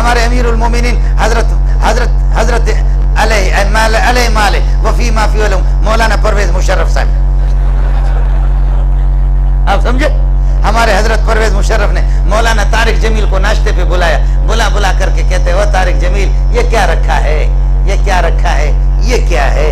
ہمارے امیر المومنین حضرت علیہ مالے وفی معافی علم مولانا پرویز مشرف صاحب، آپ سمجھے؟ ہمارے حضرت پرویز مشرف نے مولانا طارق جمیل کو ناشتے پہ بلایا، بلا کر کے کہتے ہو طارق جمیل یہ کیا رکھا ہے، یہ کیا رکھا ہے، یہ کیا ہے،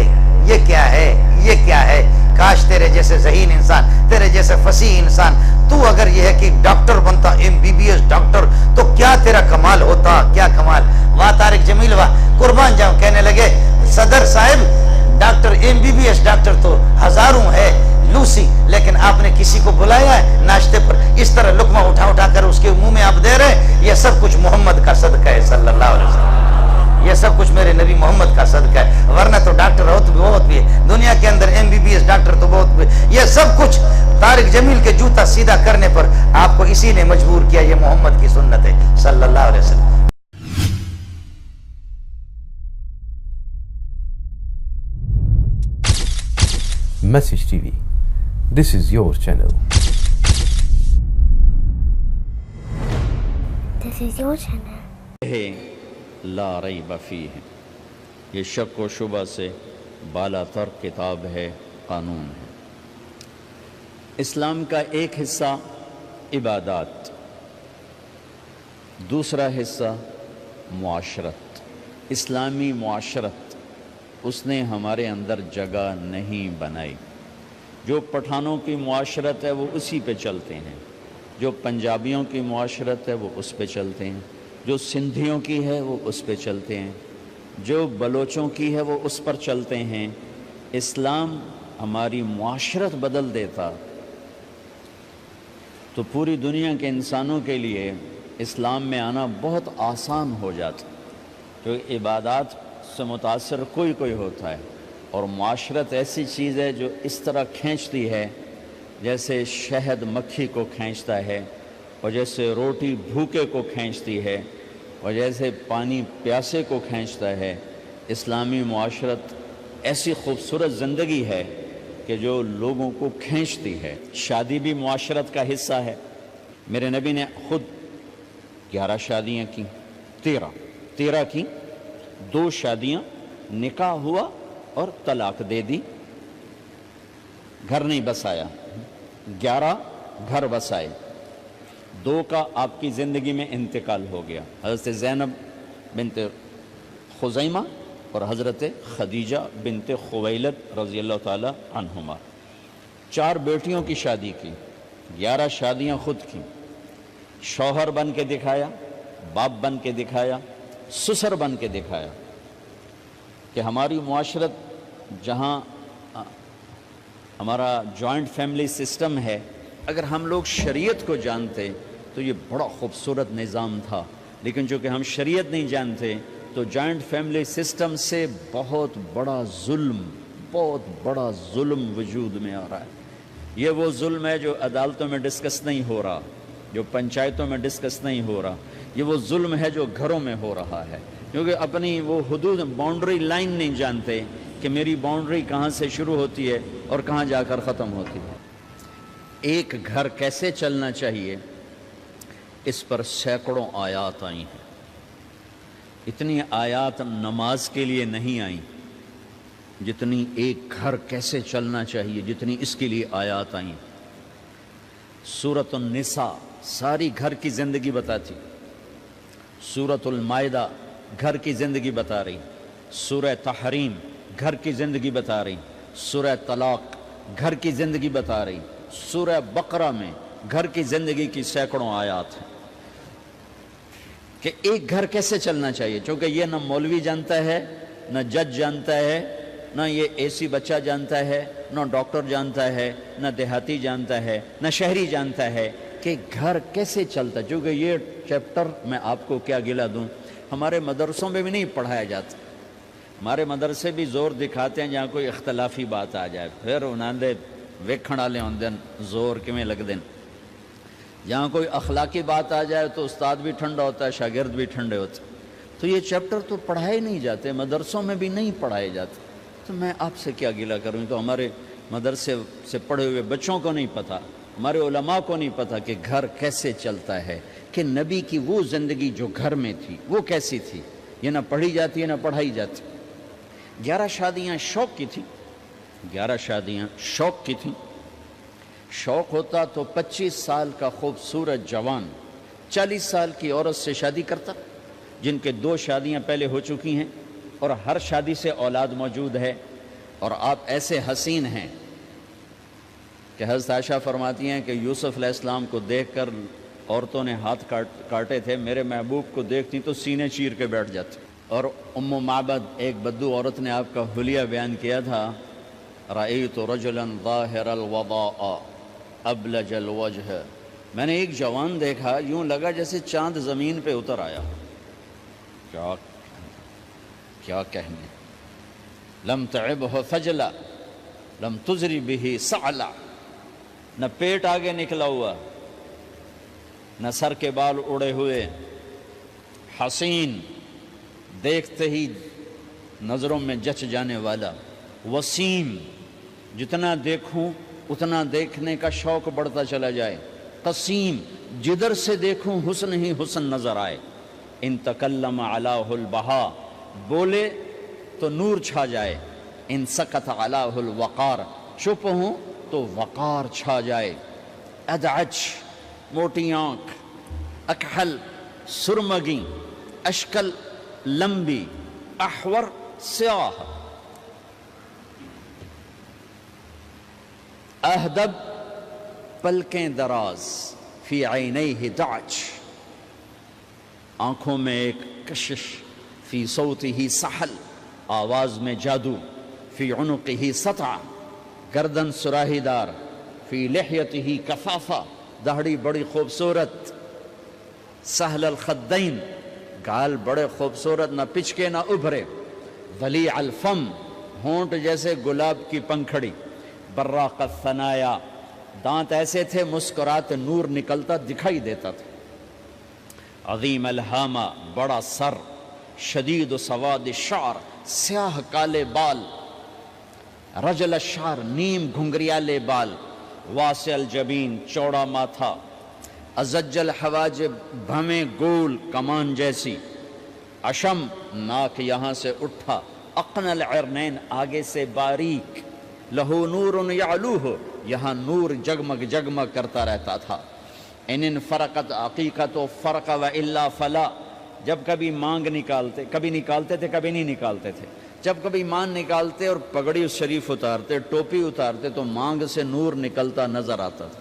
یہ کیا ہے، یہ کیا ہے؟ کاش تیرے جیسے ذہین انسان، تیرے جیسے فصیح انسان، تو اگر یہ ہے کہ ڈاکٹر بنتا، MBBS ڈاکٹر، تو کیا تیرا کمال ہوتا، کیا کمال۔ واہ طارق جمیل واہ، قربان جاؤں۔ کہنے لگے صدر صاحب ڈاکٹر MBBS ڈاکٹر تو ہزاروں ہے لوسی، لیکن آپ نے کسی کو بلایا ہے ناشتے پر، اس طرح لقمہ اٹھا کر اس کے منہ میں آپ دے رہے، یہ سب کچھ محمد کا صدقہ ہے صلی اللہ علیہ وسلم، یہ سب کچھ میرے نبی محمد کا صدقہ ہے، ورنہ تو ڈاکٹر بہت بھی ہے دنیا کے اندر، MBBS ڈاکٹر تو بہت بھی، یہ سب کچھ طارق جمیل کے جوتا سیدھا کرنے پر آپ کو اسی نے مجبور کیا، یہ محمد کی سنت ہے صلی اللہ علیہ وسلم۔ Message TV. This is your channel. This is your channel. لا ریب فیہ، یہ شک و شبہ سے بالا تر کتاب ہے، قانون ہے۔ اسلام کا ایک حصہ عبادات، دوسرا حصہ معاشرت، اسلامی معاشرت، اس نے ہمارے اندر جگہ نہیں بنائی۔ جو پٹھانوں کی معاشرت ہے وہ اسی پہ چلتے ہیں، جو پنجابیوں کی معاشرت ہے وہ اس پہ چلتے ہیں، جو سندھیوں کی ہے وہ اس پہ چلتے ہیں، جو بلوچوں کی ہے وہ اس پر چلتے ہیں۔ اسلام ہماری معاشرت بدل دیتا تو پوری دنیا کے انسانوں کے لیے اسلام میں آنا بہت آسان ہو جاتا۔ جو عبادات سے متاثر کوئی ہوتا ہے، اور معاشرت ایسی چیز ہے جو اس طرح کھینچتی ہے جیسے شہد مکھی کو کھینچتا ہے، اور جیسے روٹی بھوکے کو کھینچتی ہے، اور جیسے پانی پیاسے کو کھینچتا ہے۔ اسلامی معاشرت ایسی خوبصورت زندگی ہے کہ جو لوگوں کو کھینچتی ہے۔ شادی بھی معاشرت کا حصہ ہے۔ میرے نبی نے خود 11 شادیاں کی، 13 کی، 2 شادیاں نکاح ہوا اور طلاق دے دی، گھر نہیں بسایا، 11 گھر بسائے، 2 کا آپ کی زندگی میں انتقال ہو گیا، حضرت زینب بنت خزیمہ اور حضرت خدیجہ بنت خویلد رضی اللہ تعالی عنہما۔ 4 بیٹیوں کی شادی کی، 11 شادیاں خود کی، شوہر بن کے دکھایا، باپ بن کے دکھایا، سسر بن کے دکھایا کہ ہماری معاشرت جہاں ہمارا جوائنٹ فیملی سسٹم ہے، اگر ہم لوگ شریعت کو جانتے تو یہ بڑا خوبصورت نظام تھا، لیکن چونکہ ہم شریعت نہیں جانتے تو جوائنٹ فیملی سسٹم سے بہت بڑا ظلم وجود میں آ رہا ہے۔ یہ وہ ظلم ہے جو عدالتوں میں ڈسکس نہیں ہو رہا، جو پنچایتوں میں ڈسکس نہیں ہو رہا، یہ وہ ظلم ہے جو گھروں میں ہو رہا ہے، کیونکہ اپنی وہ حدود باؤنڈری لائن نہیں جانتے کہ میری باؤنڈری کہاں سے شروع ہوتی ہے اور کہاں جا کر ختم ہوتی ہے۔ ایک گھر کیسے چلنا چاہیے، اس پر سینکڑوں آیات آئی ہیں۔ اتنی آیات نماز کے لیے نہیں آئیں جتنی ایک گھر کیسے چلنا چاہیے، جتنی اس کے لیے آیات آئیں۔ سورۃ النساء ساری گھر کی زندگی بتاتی، سورۃ المائدہ گھر کی زندگی بتا رہی، سورہ تحریم گھر کی زندگی بتا رہی، سورہ طلاق گھر کی زندگی بتا رہی، سورہ بقرہ میں گھر کی زندگی کی سینکڑوں آیات ہیں کہ ایک گھر کیسے چلنا چاہیے۔ چونکہ یہ نہ مولوی جانتا ہے، نہ جج جانتا ہے، نہ یہ AC بچہ جانتا ہے، نہ ڈاکٹر جانتا ہے، نہ دیہاتی جانتا ہے، نہ شہری جانتا ہے کہ گھر کیسے چلتا ہے۔ چونکہ یہ چیپٹر میں آپ کو کیا گلا دوں، ہمارے مدرسوں میں بھی نہیں پڑھایا جاتا۔ ہمارے مدرسے بھی زور دکھاتے ہیں جہاں کوئی اختلافی بات آ جائے، پھر انہوں نے ویکھن والے ہوندے زور کیویں لگدے، جہاں کوئی اخلاقی بات آ جائے تو استاد بھی ٹھنڈا ہوتا ہے، شاگرد بھی ٹھنڈے ہوتے ہیں۔ تو یہ چیپٹر تو پڑھائے نہیں جاتے، مدرسوں میں بھی نہیں پڑھائے جاتے، تو میں آپ سے کیا گلہ کروں۔ تو ہمارے مدرسے سے پڑھے ہوئے بچوں کو نہیں پتہ، ہمارے علماء کو نہیں پتہ کہ گھر کیسے چلتا ہے، کہ نبی کی وہ زندگی جو گھر میں تھی وہ کیسی تھی. یہ نہ پڑھی جاتی ہے نہ پڑھائی جاتی. 11 شادیاں شوق کی تھیں. 11 شادیاں شوق کی تھیں. شوق ہوتا تو 25 سال کا خوبصورت جوان 40 سال کی عورت سے شادی کرتا، جن کے 2 شادیاں پہلے ہو چکی ہیں اور ہر شادی سے اولاد موجود ہے. اور آپ ایسے حسین ہیں کہ حضرت عائشہ فرماتی ہیں کہ یوسف علیہ السلام کو دیکھ کر عورتوں نے ہاتھ کاٹے تھے، میرے محبوب کو دیکھتی تو سینے چیر کے بیٹھ جاتے. اور ام معبد ایک بدو عورت نے آپ کا حلیہ بیان کیا تھا، رأیت رجلا ظاہر الوضاء ابلج الوجہ، میں نے ایک جوان دیکھا یوں لگا جیسے چاند زمین پہ اتر آیا. کیا کہنے. لم تعبہ فجلا لم تزری بہ سعلا، نہ پیٹ آگے نکلا ہوا نہ سر کے بال اڑے ہوئے. حسین، دیکھتے ہی نظروں میں جچ جانے والا. وسیم، جتنا دیکھوں اتنا دیکھنے کا شوق بڑھتا چلا جائے. قسیم، جدھر سے دیکھوں حسن ہی حسن نظر آئے. ان تکلم علاہ البہا، بولے تو نور چھا جائے. ان سکت علاہ الوقار، چپ ہوں تو وقار چھا جائے. ادعج، موٹی آنکھ. اکحل، سرمگی. اشکل، لمبی. احور، سیاہ. اہدب، پلکیں دراز. فی عینیہ دعج، آنکھوں میں ایک کشش. فی صوتہ سحل، آواز میں جادو. فی عنقہ سطع، گردن سراہی دار. فی لحیتہ کفافہ، داڑھی بڑی خوبصورت. سہل الخدین، گال بڑے خوبصورت، نہ پچکے نہ ابھرے. ولیع الفم، ہونٹ جیسے گلاب کی پنکھڑی. براق الثنایا، دانت ایسے تھے مسکراتے نور نکلتا دکھائی دیتا تھا. عظیم الہامہ، بڑا سر. شدید سواد الشعر، سیاہ کالے بال. رجل الشعر، نیم گھنگریالے بال. واسع الجبین، چوڑا ماتھا. ازج الحواجب، بھمیں گول کمان جیسی. اشم، ناک یہاں سے اٹھا. اقن العرنین، آگے سے باریک. لہو نور یعلوہ، یہاں نور جگمگ جگمگ کرتا رہتا تھا. ان فرقت عقیقت و فرق و الا فلا، جب کبھی مانگ نکالتے، کبھی نکالتے تھے کبھی نہیں نکالتے تھے. جب کبھی مانگ نکالتے اور پگڑی شریف اتارتے، ٹوپی اتارتے تو مانگ سے نور نکلتا نظر آتا تھا.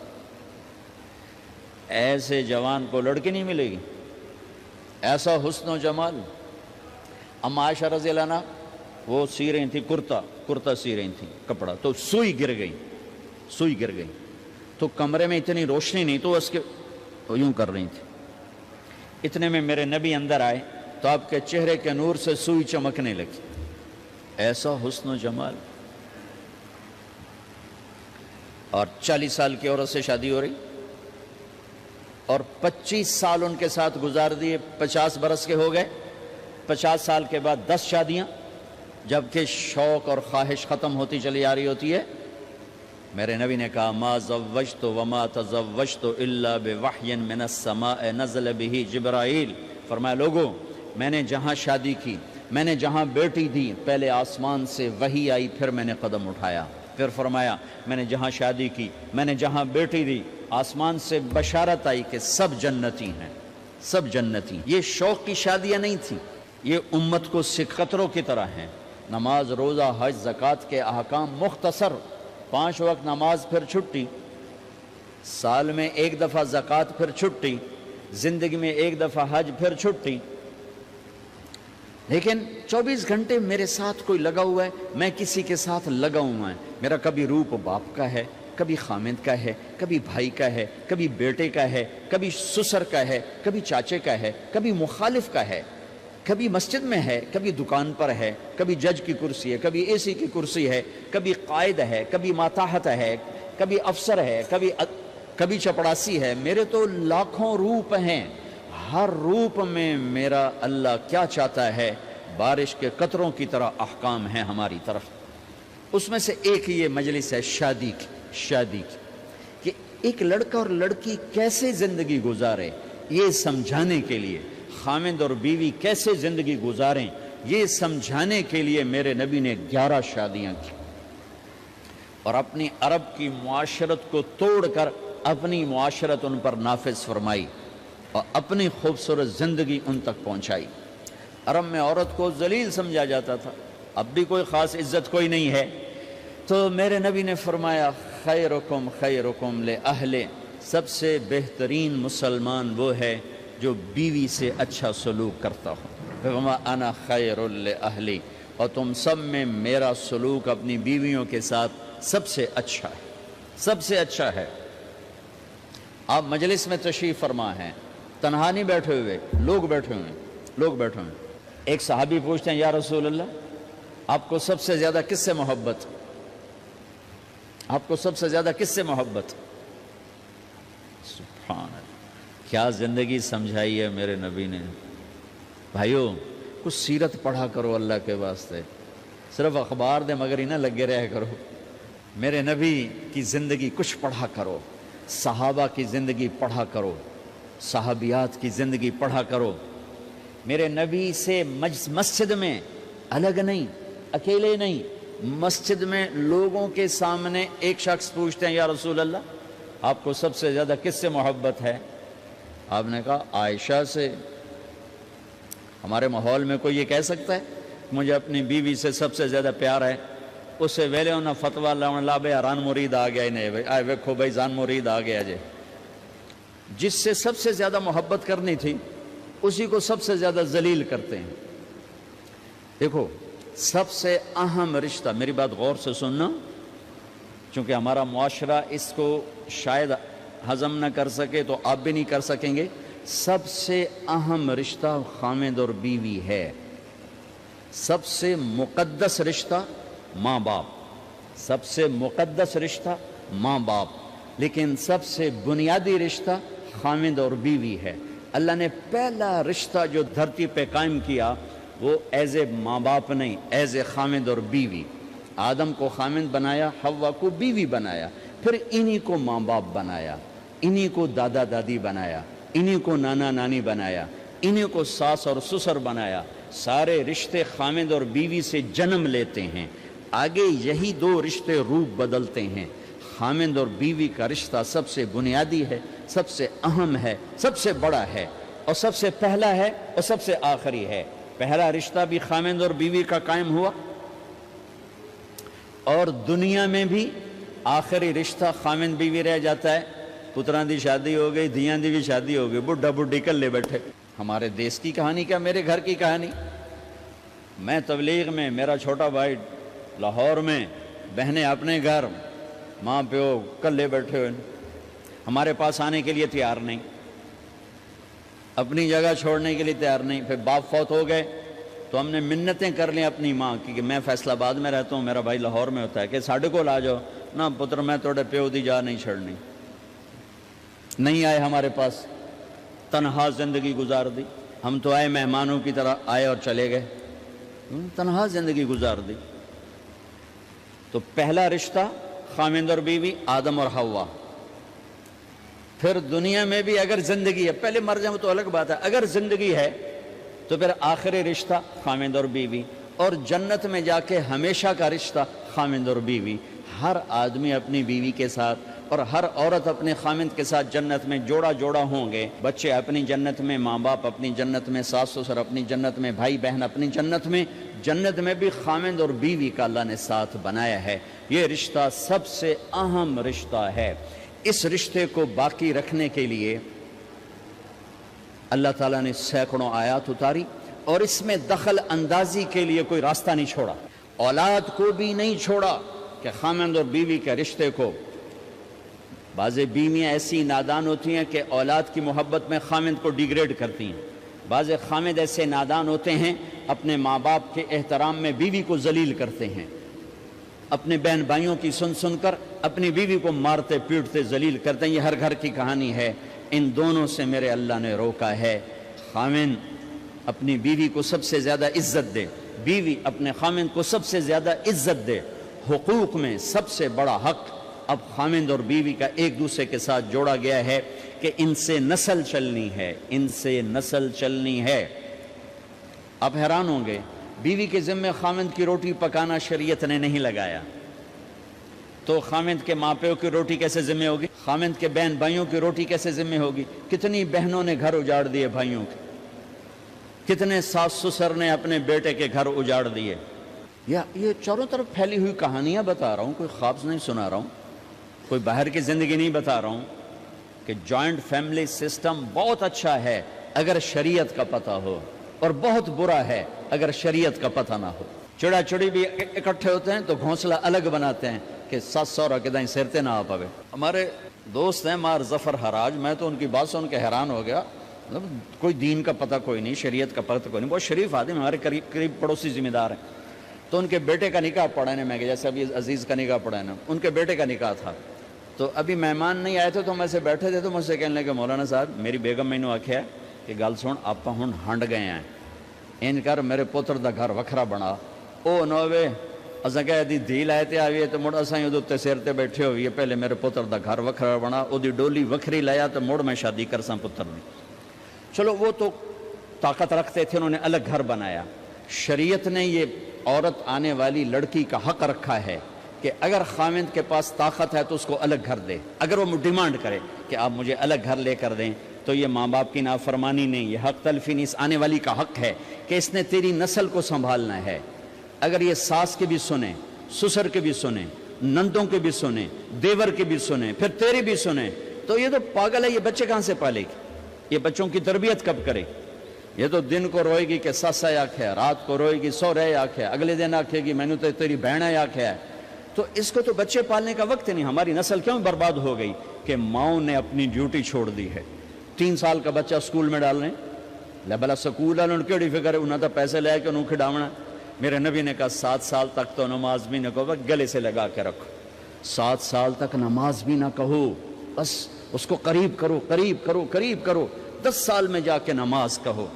ایسے جوان کو لڑکی نہیں ملے گی، ایسا حسن و جمال. اما عائشہ رضی اللہ عنہ وہ سی رہی تھی کرتا سی رہی تھی کپڑا، تو سوئی گر گئی. تو کمرے میں اتنی روشنی نہیں تو اس کے یوں کر رہی تھی. اتنے میں میرے نبی اندر آئے تو آپ کے چہرے کے نور سے سوئی چمکنے لگی. ایسا حسن و جمال. اور 40 سال کی عورت سے شادی ہو رہی اور 25 سال ان کے ساتھ گزار دیے. 50 برس کے ہو گئے. 50 سال کے بعد 10 شادیاں، جبکہ شوق اور خواہش ختم ہوتی چلی آ رہی ہوتی ہے. میرے نبی نے کہا ما زوجت وما تزوجت الا بوحی من السماء نزل به جبرائیل. فرمایا لوگوں، میں نے جہاں شادی کی، میں نے جہاں بیٹی دی، پہلے آسمان سے وحی آئی پھر میں نے قدم اٹھایا. پھر فرمایا میں نے جہاں شادی کی، میں نے جہاں بیٹی دی، آسمان سے بشارت آئی کہ سب جنتی ہیں، سب جنتی. یہ شوق کی شادیاں نہیں تھیں، یہ امت کو سکتروں کی طرح ہیں. نماز، روزہ، حج، زکوٰۃ کے احکام مختصر. 5 وقت نماز پھر چھٹی، سال میں 1 دفعہ زکوٰۃ پھر چھٹی، زندگی میں 1 دفعہ حج پھر چھٹی. لیکن 24 گھنٹے میرے ساتھ کوئی لگا ہوا ہے، میں کسی کے ساتھ لگا ہوا ہے. میرا کبھی روپ باپ کا ہے، کبھی خامد کا ہے، کبھی بھائی کا ہے، کبھی بیٹے کا ہے، کبھی سسر کا ہے، کبھی چاچے کا ہے، کبھی مخالف کا ہے، کبھی مسجد میں ہے، کبھی دکان پر ہے، کبھی جج کی کرسی ہے، کبھی اے سی کی کرسی ہے، کبھی قائد ہے، کبھی ماتحت ہے، کبھی افسر ہے، کبھی چپڑاسی ہے. میرے تو لاکھوں روپ ہیں. ہر روپ میں میرا اللہ کیا چاہتا ہے، بارش کے قطروں کی طرح احکام ہیں ہماری طرف. اس میں سے ایک یہ مجلس ہے شادی کی کہ ایک لڑکا اور لڑکی کیسے زندگی گزارے، یہ سمجھانے کے لیے خامند اور بیوی کیسے زندگی گزاریں، یہ سمجھانے کے لیے میرے نبی نے 11 شادیاں کی اور اپنی عرب کی معاشرت کو توڑ کر اپنی معاشرت ان پر نافذ فرمائی اور اپنی خوبصورت زندگی ان تک پہنچائی۔ عرب میں عورت کو ذلیل سمجھا جاتا تھا، اب بھی کوئی خاص عزت کوئی نہیں ہے، تو میرے نبی نے فرمایا خیرکم خیرکم لأہلِ، سب سے بہترین مسلمان وہ ہے جو بیوی سے اچھا سلوک کرتا ہو۔ وما انا خیر لأہلی، اور تم سب میں میرا سلوک اپنی بیویوں کے ساتھ سب سے اچھا ہے، سب سے اچھا ہے۔ آپ مجلس میں تشریف فرما ہیں، تنہا نہیں بیٹھے ہوئے، لوگ بیٹھے ہوئے ہیں۔ ایک صحابی پوچھتے ہیں یا رسول اللہ آپ کو سب سے زیادہ کس سے محبت، آپ کو سب سے زیادہ کس سے محبت؟ سبحان اللہ، کیا زندگی سمجھائی ہے میرے نبی نے۔ بھائیو کچھ سیرت پڑھا کرو اللہ کے واسطے، صرف اخبار دے مگر ہی نہ لگے رہے کرو، میرے نبی کی زندگی کچھ پڑھا کرو، صحابہ کی زندگی پڑھا کرو، صحابیات کی زندگی پڑھا کرو۔ میرے نبی سے مسجد میں الگ نہیں، اکیلے نہیں، مسجد میں لوگوں کے سامنے ایک شخص پوچھتے ہیں یا رسول اللہ آپ کو سب سے زیادہ کس سے محبت ہے؟ آپ نے کہا عائشہ سے۔ ہمارے ماحول میں کوئی یہ کہہ سکتا ہے مجھے اپنی بیوی سے سب سے زیادہ پیار ہے؟ اس سے ویلے انہاں فتوہ لا بے ران مرید آ گیا نہیں، آئے ویکھو بھائی زان مرید آ گیا جے۔ جس سے سب سے زیادہ محبت کرنی تھی اسی کو سب سے زیادہ ذلیل کرتے ہیں۔ دیکھو سب سے اہم رشتہ، میری بات غور سے سننا چونکہ ہمارا معاشرہ اس کو شاید ہضم نہ کر سکے تو آپ بھی نہیں کر سکیں گے، سب سے اہم رشتہ خامد اور بیوی ہے، سب سے مقدس رشتہ ماں باپ، سب سے مقدس رشتہ ماں باپ، لیکن سب سے بنیادی رشتہ خامد اور بیوی ہے۔ اللہ نے پہلا رشتہ جو دھرتی پہ قائم کیا وہ ایز اے ماں باپ نہیں، ایز اے خامد اور بیوی۔ آدم کو خامد بنایا، حوا کو بیوی بنایا، پھر انہی کو ماں باپ بنایا، انہی کو دادا دادی بنایا، انہی کو نانا نانی بنایا، انہی کو ساس اور سسر بنایا۔ سارے رشتے خامد اور بیوی سے جنم لیتے ہیں، آگے یہی دو رشتے روپ بدلتے ہیں۔ خامد اور بیوی کا رشتہ سب سے بنیادی ہے، سب سے اہم ہے، سب سے بڑا ہے اور سب سے پہلا ہے اور سب سے آخری ہے۔ پہلا رشتہ بھی خامد اور بیوی کا قائم ہوا اور دنیا میں بھی آخری رشتہ خامد بیوی رہ جاتا ہے۔ پتران دی شادی ہو گئی، دھیان دی بھی شادی ہو گئی، بڈھا بڈھی کر لے بیٹھے۔ ہمارے دیس کی کہانی کیا میرے گھر کی کہانی؟ میں تبلیغ میں، میرا چھوٹا بھائی لاہور میں، بہنیں اپنے گھر، ماں پیو کلے بیٹھے ہوئے، ہمارے پاس آنے کے لیے تیار نہیں، اپنی جگہ چھوڑنے کے لیے تیار نہیں۔ پھر باپ فوت ہو گئے تو ہم نے منتیں کر لیں اپنی ماں کی کہ میں فیصل آباد میں رہتا ہوں، میرا بھائی لاہور میں ہوتا ہے، کہ ساڑھے کو لا جاؤ نہ پتر، میں توڑے پیو دی جا نہیں چھڑنی۔ نہیں آئے ہمارے پاس، تنہا زندگی گزار دی۔ ہم تو آئے مہمانوں کی طرح آئے اور چلے گئے، تنہا زندگی گزار دی۔ تو پہلا رشتہ خامد اور بیوی، آدم اور حوا۔ پھر دنیا میں بھی اگر زندگی ہے، پہلے مر جائیں تو الگ بات ہے، اگر زندگی ہے تو پھر آخری رشتہ خامد اور بیوی، اور جنت میں جا کے ہمیشہ کا رشتہ خامد اور بیوی۔ ہر آدمی اپنی بیوی کے ساتھ اور ہر عورت اپنے خامد کے ساتھ جنت میں جوڑا جوڑا ہوں گے۔ بچے اپنی جنت میں، ماں باپ اپنی جنت میں، ساس سسر اپنی جنت میں، بھائی بہن اپنی جنت میں۔ جنت میں بھی خامد اور بیوی کا اللہ نے ساتھ بنایا ہے۔ یہ رشتہ سب سے اہم رشتہ ہے۔ اس رشتے کو باقی رکھنے کے لیے اللہ تعالیٰ نے سینکڑوں آیات اتاری اور اس میں دخل اندازی کے لیے کوئی راستہ نہیں چھوڑا، اولاد کو بھی نہیں چھوڑا کہ خامد اور بیوی کے رشتے کو۔ بعض بیویاں ایسی نادان ہوتی ہیں کہ اولاد کی محبت میں خامد کو ڈیگریڈ کرتی ہیں، بعض خامد ایسے نادان ہوتے ہیں اپنے ماں باپ کے احترام میں بیوی کو ذلیل کرتے ہیں، اپنے بہن بھائیوں کی سن سن کر اپنی بیوی کو مارتے پیٹتے ذلیل کرتے ہیں۔ یہ ہر گھر کی کہانی ہے۔ ان دونوں سے میرے اللہ نے روکا ہے۔ خامد اپنی بیوی کو سب سے زیادہ عزت دے، بیوی اپنے خامد کو سب سے زیادہ عزت دے۔ حقوق میں سب سے بڑا حق اب خامد اور بیوی کا ایک دوسرے کے ساتھ جوڑا گیا ہے۔ کہ ان سے نسل چلنی ہے، ان سے نسل چلنی ہے۔ آپ حیران ہوں گے، بیوی کے ذمہ خاوند کی روٹی پکانا شریعت نے نہیں لگایا، تو خاوند کے ماں پیو کی روٹی کیسے ذمہ ہوگی؟ خاوند کے بہن بھائیوں کی روٹی کیسے ذمہ ہوگی؟ کتنی بہنوں نے گھر اجاڑ دیے بھائیوں کے، کتنے ساس سسر نے اپنے بیٹے کے گھر اجاڑ دیے۔ یہ چاروں طرف پھیلی ہوئی کہانیاں بتا رہا ہوں، کوئی خواب نہیں سنا رہا ہوں، کوئی باہر کی زندگی نہیں بتا رہا ہوں، کہ جوائنٹ فیملی سسٹم بہت اچھا ہے اگر شریعت کا پتہ ہو، اور بہت برا ہے اگر شریعت کا پتہ نہ ہو۔ چڑا چڑی بھی اکٹھے ہوتے ہیں تو گھونسلہ الگ بناتے ہیں کہ ساس سورا کے دائیں سرتے نہ آ پاوے۔ ہمارے دوست ہیں مار ظفر حراج، میں تو ان کی بات سن کے حیران ہو گیا، مطلب کوئی دین کا پتہ کوئی نہیں، شریعت کا پتہ کوئی نہیں، بہت شریف آدمی، ہمارے قریب پڑوسی ذمہ دار ہیں۔ تو ان کے بیٹے کا نکاح پڑھانے میں گیا، جیسے ابھی عزیز کا نکاح پڑھانا، ان کے بیٹے کا نکاح تھا، تو ابھی مہمان نہیں آئے تھے تو میں سے بیٹھے تھے، تو مجھ سے کہنے لگے مولانا صاحب میری بیگم مینوں آکھیا کہ گل سن آپ ہن ہنڈ گئے ہیں، ان کر میرے پتر دا گھر وکھرا بنا، او نوے اساں کہ دی دھی لائے تے آئی ہے تو مڑ اساں اودے تے سر تے بیٹھے ہوئی ہے، پہلے میرے پتر دا گھر وکھرا بنا، او دی ڈولی وکھری لایا تو مڑ میں شادی کرساں پتر دی۔ چلو وہ تو طاقت رکھتے تھے، انہوں نے الگ گھر بنایا۔ شریعت نے یہ عورت آنے والی لڑکی کا حق رکھا ہے کہ اگر خاوند کے پاس طاقت ہے تو اس کو الگ گھر دے، اگر وہ ڈیمانڈ کرے کہ آپ مجھے الگ گھر لے کر دیں تو یہ ماں باپ کی نافرمانی نہیں، یہ حق تلفی نہیں، اس آنے والی کا حق ہے کہ اس نے تیری نسل کو سنبھالنا ہے۔ اگر یہ ساس کے بھی سنیں، سسر کے بھی سنیں، نندوں کے بھی سنیں، دیور کے بھی سنیں، پھر تیری بھی سنیں، تو یہ تو پاگل ہے، یہ بچے کہاں سے پالے گی؟ یہ بچوں کی تربیت کب کرے گی؟ یہ تو دن کو روئے گی کہ ساسا آکھے، رات کو روئے گی سورے آکھے، اگلے دن آکھے گی میں نے تو تیری بہن آکھے ہے۔ تو اس کو تو بچے پالنے کا وقت نہیں۔ ہماری نسل کیوں برباد ہو گئی؟ کہ ماؤں نے اپنی ڈیوٹی چھوڑ دی ہے۔ 3 سال کا بچہ سکول میں ڈال رہے ہیں، لے بلا سکول والوں کیڑی فکر ہے، انہوں نے پیسے لے کے انہوں کھڈاونا۔ میرے نبی نے کہا 7 سال تک تو نماز بھی نہ کہو، گلے سے لگا کے رکھو، 7 سال تک نماز بھی نہ کہو، بس اس کو قریب کرو قریب کرو قریب کرو، 10 سال میں جا کے نماز کہو۔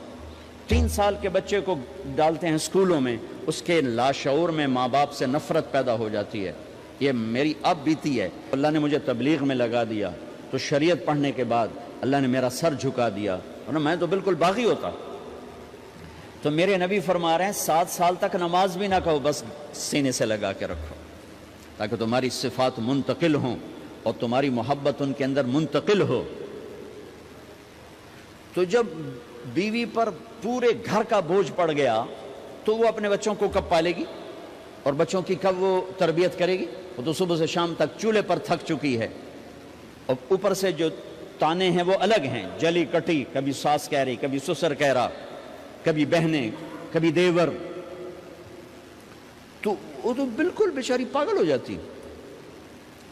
3 سال کے بچے کو ڈالتے ہیں اسکولوں میں، اس کے لاشعور میں ماں باپ سے نفرت پیدا ہو جاتی ہے۔ یہ میری اب بیتی ہے، اللہ نے مجھے تبلیغ میں لگا دیا تو شریعت پڑھنے کے بعد اللہ نے میرا سر جھکا دیا، ورنہ میں تو بالکل باغی ہوتا۔ تو میرے نبی فرما رہے ہیں 7 سال تک نماز بھی نہ کہو، بس سینے سے لگا کے رکھو تاکہ تمہاری صفات منتقل ہوں اور تمہاری محبت ان کے اندر منتقل ہو۔ تو جب بیوی پر پورے گھر کا بوجھ پڑ گیا تو وہ اپنے بچوں کو کب پالے گی اور بچوں کی کب وہ تربیت کرے گی؟ وہ تو صبح سے شام تک چولہے پر تھک چکی ہے، اور اوپر سے جو تانے ہیں وہ الگ ہیں، جلی کٹی، کبھی ساس کہہ رہی، کبھی سسر کہہ رہا، کبھی بہنیں، کبھی دیور، تو وہ تو بالکل بیچاری پاگل ہو جاتی۔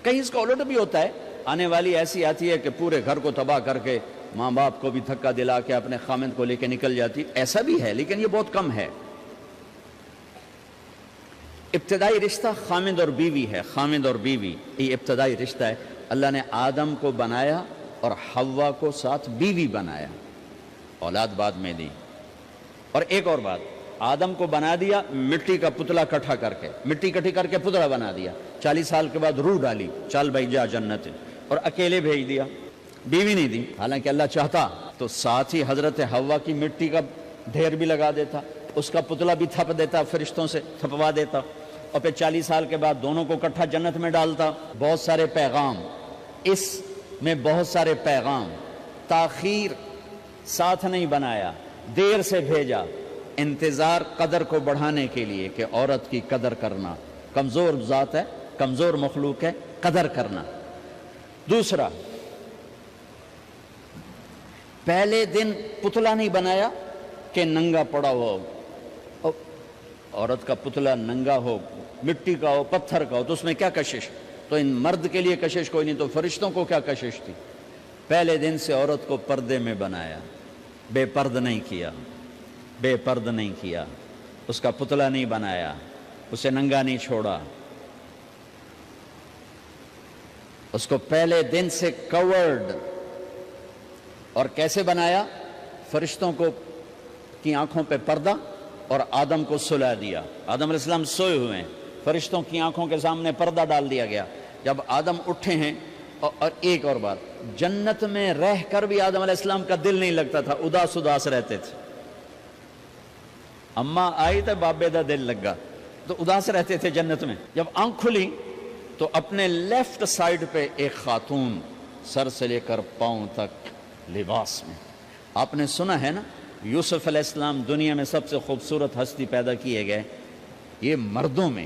کہیں اس کا الٹ بھی ہوتا ہے، آنے والی ایسی آتی ہے کہ پورے گھر کو تباہ کر کے ماں باپ کو بھی دھکا دلا کے اپنے خامند کو لے کے نکل جاتی، ایسا بھی ہے لیکن یہ بہت کم ہے۔ ابتدائی رشتہ خامند اور بیوی ہے، خامند اور بیوی یہ ابتدائی رشتہ ہے۔ اللہ نے آدم کو بنایا اور حوا کو ساتھ بیوی بنایا، اولاد بعد میں دی۔ اور ایک اور بات، آدم کو بنا دیا مٹی کا پتلا کٹھا کر کے، مٹی کٹھی کر کے پتلا بنا دیا، 40 سال کے بعد روح ڈالی، چل بھائی جا جنت، اور اکیلے بھیج دیا، بیوی نہیں دی۔ حالانکہ اللہ چاہتا تو ساتھ ہی حضرت حوا کی مٹی کا ڈھیر بھی لگا دیتا، اس کا پتلا بھی تھپ دیتا، فرشتوں سے تھپوا دیتا، اور پھر 40 سال کے بعد دونوں کو کٹھا جنت میں ڈالتا۔ بہت سارے پیغام، اس میں بہت سارے پیغام، تاخیر ساتھ نہیں بنایا، دیر سے بھیجا، انتظار قدر کو بڑھانے کے لیے کہ عورت کی قدر کرنا، کمزور ذات ہے، کمزور مخلوق ہے، قدر کرنا۔ دوسرا، پہلے دن پتلا نہیں بنایا کہ ننگا پڑا ہو، عورت کا پتلا ننگا ہو، مٹی کا ہو، پتھر کا ہو، تو اس میں کیا کشش؟ تو ان مرد کے لیے کشش کوئی نہیں، تو فرشتوں کو کیا کشش تھی؟ پہلے دن سے عورت کو پردے میں بنایا، بے پرد نہیں کیا، بے پرد نہیں کیا، اس کا پتلا نہیں بنایا، اسے ننگا نہیں چھوڑا، اس کو پہلے دن سے کورڈ۔ اور کیسے بنایا؟ فرشتوں کو کی آنکھوں پہ پردہ اور آدم کو سلا دیا۔ آدم علیہ السلام سوئے ہوئے ہیں، فرشتوں کی آنکھوں کے سامنے پردہ ڈال دیا گیا۔ جب آدم اٹھے ہیں اور ایک اور بات، جنت میں رہ کر بھی آدم علیہ السلام کا دل نہیں لگتا تھا، اداس اداس رہتے تھے. اماں آئی تو بابے دا دل لگا، تو اداس رہتے تھے جنت میں. جب آنکھ کھلی تو اپنے لیفٹ سائڈ پہ ایک خاتون سر سے لے کر پاؤں تک لباس میں. آپ نے سنا ہے نا یوسف علیہ السلام دنیا میں سب سے خوبصورت ہستی پیدا کیے گئے. یہ مردوں میں،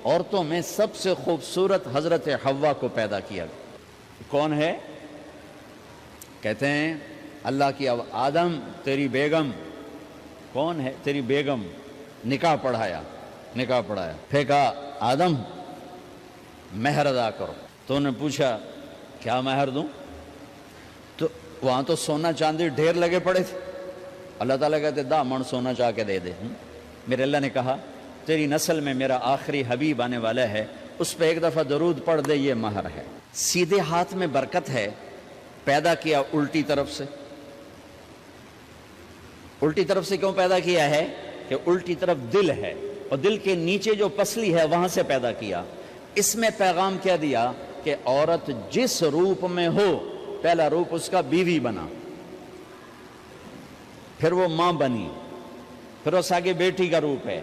عورتوں میں سب سے خوبصورت حضرت حوا کو پیدا کیا گیا. کون ہے؟ کہتے ہیں اللہ کی آدم تیری بیگم. کون ہے تیری بیگم؟ نکاح پڑھایا. پھر کہا آدم مہر ادا کرو. تو انہوں نے پوچھا کیا مہر دوں؟ تو وہاں تو سونا چاندی ڈھیر لگے پڑے تھے. اللہ تعالیٰ کہتے دا من سونا چاہ کے دے دے. میرے اللہ نے کہا تیری نسل میں میرا آخری حبیب آنے والا ہے، اس پہ ایک دفعہ درود پڑھ دے، یہ مہر ہے. سیدھے ہاتھ میں برکت ہے. پیدا کیا الٹی طرف سے. الٹی طرف سے کیوں پیدا کیا ہے؟ کہ الٹی طرف دل ہے اور دل کے نیچے جو پسلی ہے وہاں سے پیدا کیا. اس میں پیغام کیا دیا کہ عورت جس روپ میں ہو، پہلا روپ اس کا بیوی بنا، پھر وہ ماں بنی، پھر اس آگے بیٹی کا روپ ہے،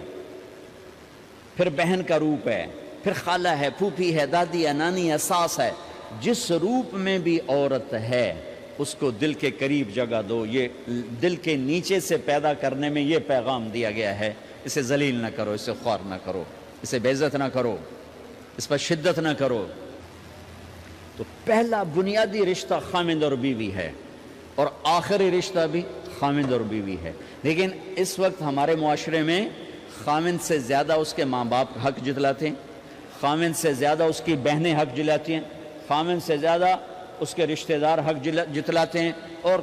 پھر بہن کا روپ ہے، پھر خالہ ہے، پھوپھی ہے، دادی ہے، نانی ہے، ساس ہے. جس روپ میں بھی عورت ہے اس کو دل کے قریب جگہ دو. یہ دل کے نیچے سے پیدا کرنے میں یہ پیغام دیا گیا ہے. اسے ذلیل نہ کرو، اسے خوار نہ کرو، اسے بے عزت نہ کرو، اس پر شدت نہ کرو. تو پہلا بنیادی رشتہ خامند اور بیوی ہے، اور آخری رشتہ بھی خامند اور بیوی ہے. لیکن اس وقت ہمارے معاشرے میں خامند سے زیادہ اس کے ماں باپ حق جتلاتے ہیں، خامند سے زیادہ اس کی بہنیں حق جلاتی ہیں، خامند سے زیادہ اس کے رشتہ دار حق جتلاتے ہیں، اور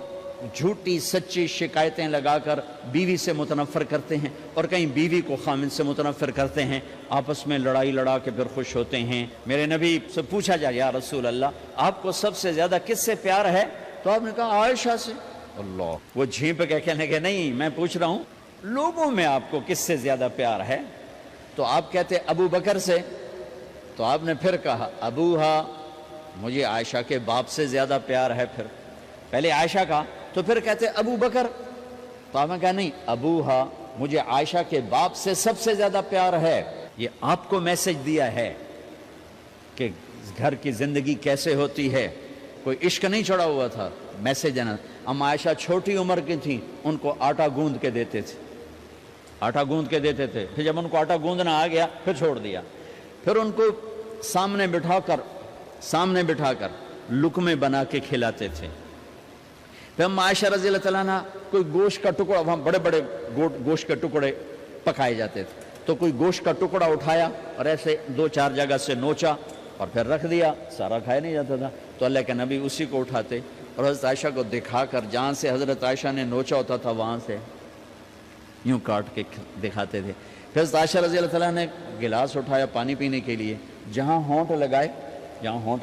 جھوٹی سچی شکایتیں لگا کر بیوی سے متنفر کرتے ہیں، اور کہیں بیوی کو خامند سے متنفر کرتے ہیں. آپس میں لڑائی لڑا کے پھر خوش ہوتے ہیں. میرے نبی سے پوچھا جائے یا رسول اللہ آپ کو سب سے زیادہ کس سے پیار ہے؟ تو آپ نے کہا عائشہ سے. اللہ، وہ جھینپ کے کہنے کہ نہیں، میں پوچھ رہا ہوں لوگوں میں آپ کو کس سے زیادہ پیار ہے؟ تو آپ کہتے ابو بکر سے. تو آپ نے پھر کہا ابوہا، مجھے عائشہ کے باپ سے زیادہ پیار ہے. پھر پہلے عائشہ کا، تو پھر کہتے ابو بکر. تو آپ نے کہا نہیں، ابوہا، مجھے عائشہ کے باپ سے سب سے زیادہ پیار ہے. یہ آپ کو میسج دیا ہے کہ گھر کی زندگی کیسے ہوتی ہے. کوئی عشق نہیں چڑھا ہوا تھا، میسج ہے نا. ام عائشہ چھوٹی عمر کی تھیں، ان کو آٹا گوندھ کے دیتے تھے، پھر جب ان کو آٹا گوندنا آ گیا پھر چھوڑ دیا. پھر ان کو سامنے بٹھا کر لقمے بنا کے کھلاتے تھے. پھر ام عائشہ رضی اللہ تعالیٰ عنہ کوئی گوشت کا ٹکڑا، وہاں بڑے بڑے گوشت کے ٹکڑے پکائے جاتے تھے، تو کوئی گوشت کا ٹکڑا اٹھایا اور ایسے 2-4 جگہ سے نوچا اور پھر رکھ دیا. سارا کھایا نہیں جاتا تھا، تو اللہ کے نبی اسی کو اٹھاتے اور حضرت عائشہ کو دکھا کر، جہاں سے حضرت عائشہ نے نوچا ہوتا تھا وہاں سے یوں کاٹ کے دکھاتے تھے. پھر حضرت عائشہ رضی اللہ تعالیٰ نے گلاس اٹھایا پانی پینے کے لیے، جہاں ہونٹ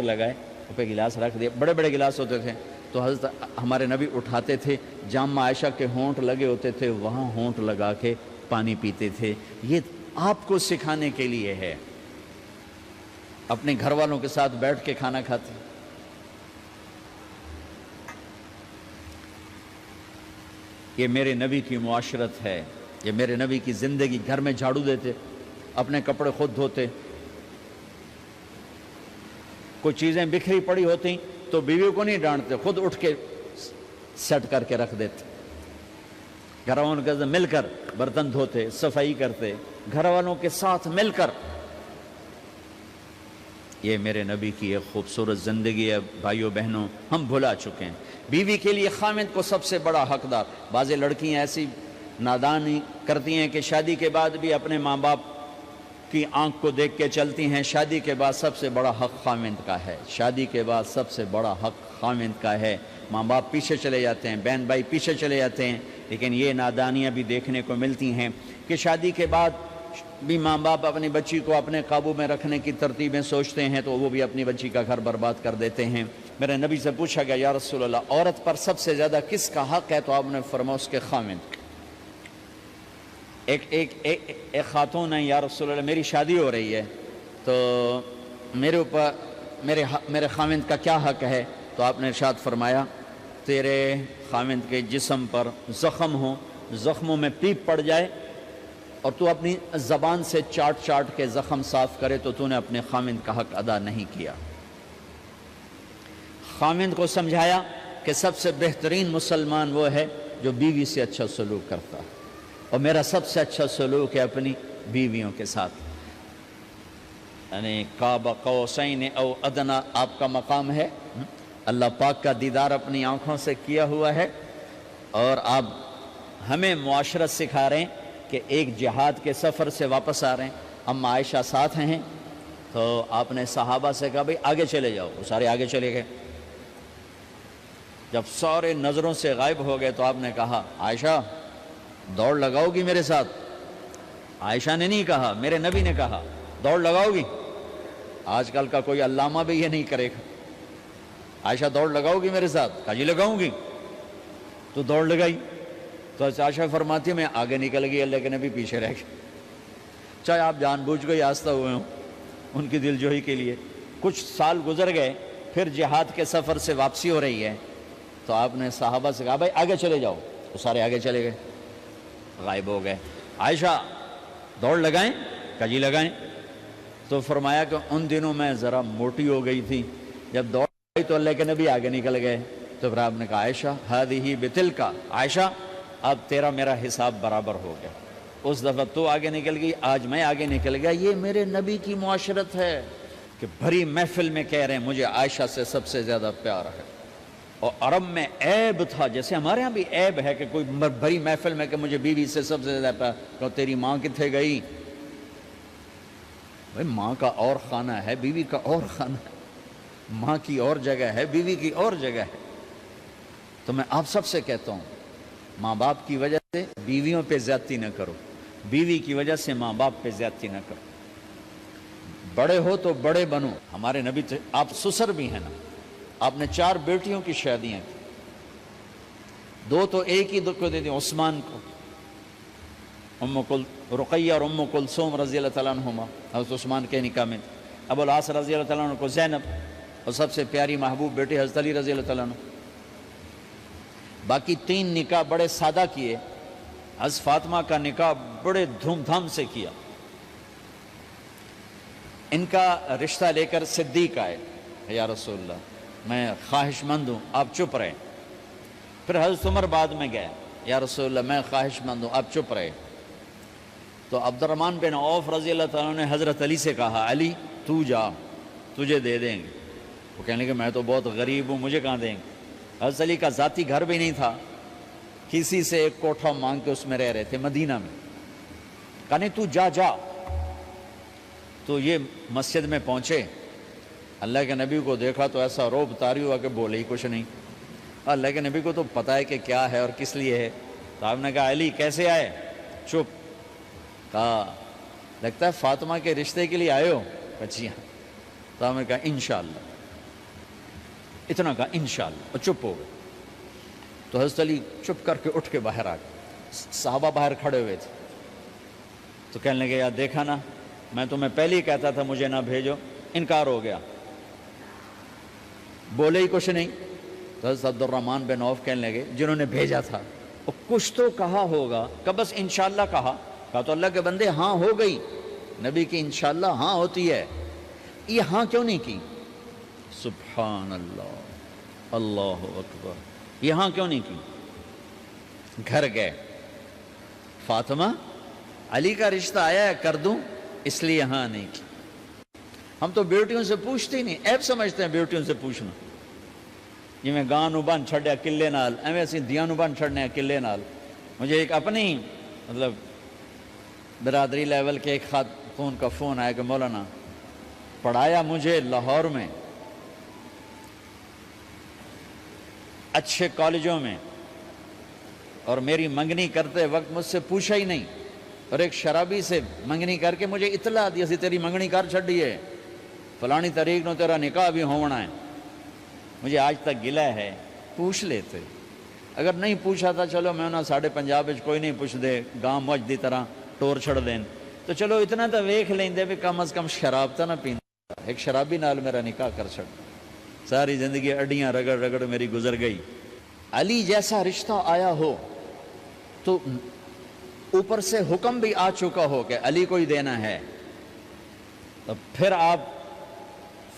لگائے اس پہ گلاس رکھ دیا. بڑے بڑے گلاس ہوتے تھے، تو حضرت ہمارے نبی اٹھاتے تھے، جہاں عائشہ کے ہونٹ لگے ہوتے تھے وہاں ہونٹ لگا کے پانی پیتے تھے. یہ آپ کو سکھانے کے لیے ہے. اپنے گھر والوں کے ساتھ بیٹھ کے کھانا کھاتے. یہ میرے نبی کی معاشرت ہے، یہ میرے نبی کی زندگی. گھر میں جھاڑو دیتے، اپنے کپڑے خود دھوتے، کوئی چیزیں بکھری پڑی ہوتی تو بیوی کو نہیں ڈانٹتے، خود اٹھ کے سیٹ کر کے رکھ دیتے. گھر والوں کے ساتھ مل کر برتن دھوتے، صفائی کرتے، گھر والوں کے ساتھ مل کر. یہ میرے نبی کی ایک خوبصورت زندگی ہے. بھائیوں بہنوں، ہم بھلا چکے ہیں. بیوی کے لیے خامند کو سب سے بڑا حقدار. بعض لڑکیاں ایسی نادانی کرتی ہیں کہ شادی کے بعد بھی اپنے ماں باپ کی آنکھ کو دیکھ کے چلتی ہیں. شادی کے بعد سب سے بڑا حق خامند کا ہے. شادی کے بعد سب سے بڑا حق خامند کا ہے. ماں باپ پیچھے چلے جاتے ہیں، بہن بھائی پیچھے چلے جاتے ہیں. لیکن یہ نادانیاں بھی دیکھنے کو ملتی ہیں کہ شادی کے بعد بھی ماں باپ اپنی بچی کو اپنے قابو میں رکھنے کی ترتیبیں سوچتے ہیں تو وہ بھی اپنی بچی کا گھر برباد کر دیتے ہیں. میرے نبی سے پوچھا گیا یا رسول اللہ عورت پر سب سے زیادہ کس کا حق ہے؟ تو آپ نے فرمایا اس کے خامند. ایک خاتون ہے، یا رسول اللہ میری شادی ہو رہی ہے تو میرے اوپر میرے خاوند کا کیا حق ہے؟ تو آپ نے ارشاد فرمایا تیرے خاوند کے جسم پر زخم ہو، زخموں میں پیپ پڑ جائے اور تو اپنی زبان سے چاٹ چاٹ کے زخم صاف کرے تو تو نے اپنے خاوند کا حق ادا نہیں کیا۔ خاوند کو سمجھایا کہ سب سے بہترین مسلمان وہ ہے جو بیوی سے اچھا سلوک کرتا ہے، اور میرا سب سے اچھا سلوک ہے اپنی بیویوں کے ساتھ، یعنی قاب قوسین او ادنا آپ کا مقام ہے، اللہ پاک کا دیدار اپنی آنکھوں سے کیا ہوا ہے، اور آپ ہمیں معاشرت سکھا رہے ہیں کہ ایک جہاد کے سفر سے واپس آ رہے ہیں، اما عائشہ ساتھ ہیں، تو آپ نے صحابہ سے کہا بھئی آگے چلے جاؤ، وہ سارے آگے چلے گئے۔ جب سارے نظروں سے غائب ہو گئے تو آپ نے کہا عائشہ دوڑ لگاؤ گی میرے ساتھ؟ عائشہ نے نہیں کہا، میرے نبی نے کہا دوڑ لگاؤ گی؟ آج کل کا کوئی علامہ بھی یہ نہیں کرے گا، عائشہ دوڑ لگاؤ گی میرے ساتھ؟ کہا جی لگاؤں گی، تو دوڑ لگائی۔ تو عائشہ فرماتی میں آگے نکل گئی، اللہ کے نبی پیچھے رہ گئے، چاہے آپ جان بوجھ کے آستہ ہوئے ہوں ان کی دل جوئی کے لیے۔ کچھ سال گزر گئے، پھر جہاد کے سفر سے واپسی ہو رہی ہے، تو آپ نے صحابہ سے کہا بھائی آگے چلے جاؤ، تو سارے آگے چلے گئے، غائب ہو گئے۔ عائشہ دوڑ لگائیں؟ کہا جی لگائیں۔ تو فرمایا کہ ان دنوں میں ذرا موٹی ہو گئی تھی، جب دوڑ گئی تو اللہ کے نبی آگے نکل گئے، تو پھر آپ نے کہا عائشہ ہذہ بتلک، عائشہ اب تیرا میرا حساب برابر ہو گیا، اس دفعہ تو آگے نکل گئی، آج میں آگے نکل گیا۔ یہ میرے نبی کی معاشرت ہے کہ بھری محفل میں کہہ رہے ہیں مجھے عائشہ سے سب سے زیادہ پیار ہے، اور عرب میں عیب تھا، جیسے ہمارے ہاں بھی عیب ہے کہ کوئی بھری محفل میں کہ مجھے بیوی سے سب سے زیادہ پیار، کہ تیری ماں کتنے گئی؟ بھائی ماں کا اور خانہ ہے، بیوی کا اور خانہ ہے، ماں کی اور جگہ ہے، بیوی کی اور جگہ ہے۔ تو میں آپ سب سے کہتا ہوں ماں باپ کی وجہ سے بیویوں پہ زیادتی نہ کرو، بیوی کی وجہ سے ماں باپ پہ زیادتی نہ کرو، بڑے ہو تو بڑے بنو۔ ہمارے نبی تو آپ سسر بھی ہیں نا، آپ نے 4 بیٹیوں کی شادیاں کی، 2 تو ایک ہی کو دے دی عثمان کو، رقیہ اور ام کلثوم رضی اللہ تعالیٰ عنہما، حضرت عثمان کے نکاح میں، ابو العاص رضی اللہ تعالیٰ عنہ کو زینب، اور سب سے پیاری محبوب بیٹی حضرت علی رضی اللہ تعالیٰ عنہ۔ باقی 3 نکاح بڑے سادہ کیے، حضرت فاطمہ کا نکاح بڑے دھوم دھام سے کیا۔ ان کا رشتہ لے کر صدیق آئے، یا رسول اللہ میں خواہش مند ہوں، آپ چپ رہے۔ پھر حضرت عمر بعد میں گئے، یا رسول اللہ میں خواہش مند ہوں، آپ چپ رہے۔ تو عبد الرحمن بن عوف رضی اللہ تعالیٰ نے حضرت علی سے کہا علی تو جا، تجھے دے دیں گے۔ وہ کہنے لگے میں تو بہت غریب ہوں، مجھے کہاں دیں گے؟ حضرت علی کا ذاتی گھر بھی نہیں تھا، کسی سے ایک کوٹھا مانگ کے اس میں رہ رہے تھے مدینہ میں۔ کہا نہیں تو جا جا۔ تو یہ مسجد میں پہنچے، اللہ کے نبی کو دیکھا تو ایسا روب طاری ہوا کہ بولے ہی کچھ نہیں۔ اللہ کے نبی کو تو پتہ ہے کہ کیا ہے اور کس لیے ہے، تو آپ نے کہا علی کیسے آئے؟ چپ۔ کہا لگتا ہے فاطمہ کے رشتے کے لیے آئے ہو؟ جی ہاں۔ تو آپ نے کہا انشاءاللہ، اتنا کہا انشاءاللہ، اور چپ ہو گئے۔ تو حضرت علی چپ کر کے اٹھ کے باہر آ گئے، صحابہ باہر کھڑے ہوئے تھے، تو کہنے لگے یار دیکھا نا میں تمہیں پہلے ہی کہتا تھا مجھے نہ بھیجو، انکار ہو گیا، بولے ہی کچھ نہیں۔ تو حضرت عبد الرحمن بن عوف کہنے لگے جنہوں نے بھیجا تھا وہ کچھ تو کہا ہوگا، کہ بس انشاءاللہ کہا تو اللہ کے بندے ہاں ہو گئی، نبی کی انشاءاللہ ہاں ہوتی ہے، یہ ہاں کیوں نہیں کی؟ سبحان اللہ، اللہ اکبر، یہ ہاں کیوں نہیں کی؟ گھر گئے، فاطمہ علی کا رشتہ آیا ہے کر دوں، اس لیے ہاں نہیں کی۔ ہم تو بیٹیوں سے پوچھتے ہی نہیں، عیب سمجھتے ہیں بیٹیوں سے پوچھنا، جی میں گاں نو بن چھڑیا کلے نال، ایویں اسی دیاں نو بن چھڑنے کلے نال۔ مجھے ایک اپنی مطلب برادری لیول کے ایک خاتون کا فون آیا کہ مولانا پڑھایا مجھے لاہور میں اچھے کالجوں میں، اور میری منگنی کرتے وقت مجھ سے پوچھا ہی نہیں، اور ایک شرابی سے منگنی کر کے مجھے اطلاع دی سی تیری منگنی کر چھڑی ہے، فلانی تاریخ نو تیرا نکاح بھی ہونا ہے۔ مجھے آج تک گلہ ہے، پوچھ لیتے، اگر نہیں پوچھا تھا چلو میں انہاں ساڑھے پنجاب وچ کوئی نہیں پوچھ دے، گاں مجھ دی طرح ٹور چھڑ دین، تو چلو اتنا تو ویکھ لیندے بھی کم از کم شراب تا نہ پیندا، ایک شرابی نال میرا نکاح کر چھڑ، ساری زندگی اڈیاں رگڑ رگڑ میری گزر گئی۔ علی جیسا رشتہ آیا ہو تو اوپر سے حکم بھی آ چکا ہو کہ علی کو ہی دینا ہے، تو پھر آپ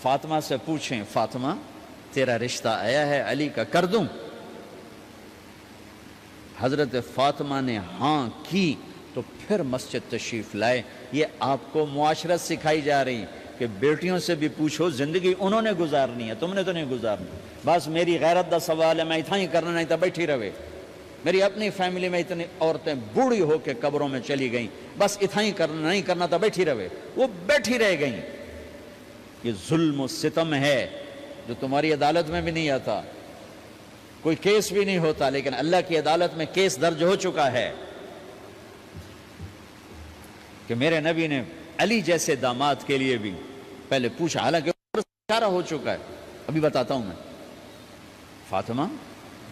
فاطمہ سے پوچھیں، فاطمہ تیرا رشتہ آیا ہے علی کا، کر دوں؟ حضرت فاطمہ نے ہاں کی تو پھر مسجد تشریف لائے۔ یہ آپ کو معاشرت سکھائی جا رہی کہ بیٹیوں سے بھی پوچھو، زندگی انہوں نے گزارنی ہے، تم نے تو نہیں گزارنی۔ بس میری غیرت دا سوال ہے، میں اتنا ہی کرنا، نہیں تو بیٹھی رہے۔ میری اپنی فیملی میں اتنی عورتیں بوڑھی ہو کے قبروں میں چلی گئیں، بس اتنا ہی کرنا، نہیں کرنا تو بیٹھی رہے، وہ بیٹھی رہ گئیں۔ یہ ظلم و ستم ہے جو تمہاری عدالت میں بھی نہیں آتا، کوئی کیس بھی نہیں ہوتا، لیکن اللہ کی عدالت میں کیس درج ہو چکا ہے کہ میرے نبی نے علی جیسے داماد کے لیے بھی پہلے پوچھا، حالانکہ اشارہ ہو چکا ہے۔ ابھی بتاتا ہوں میں، فاطمہ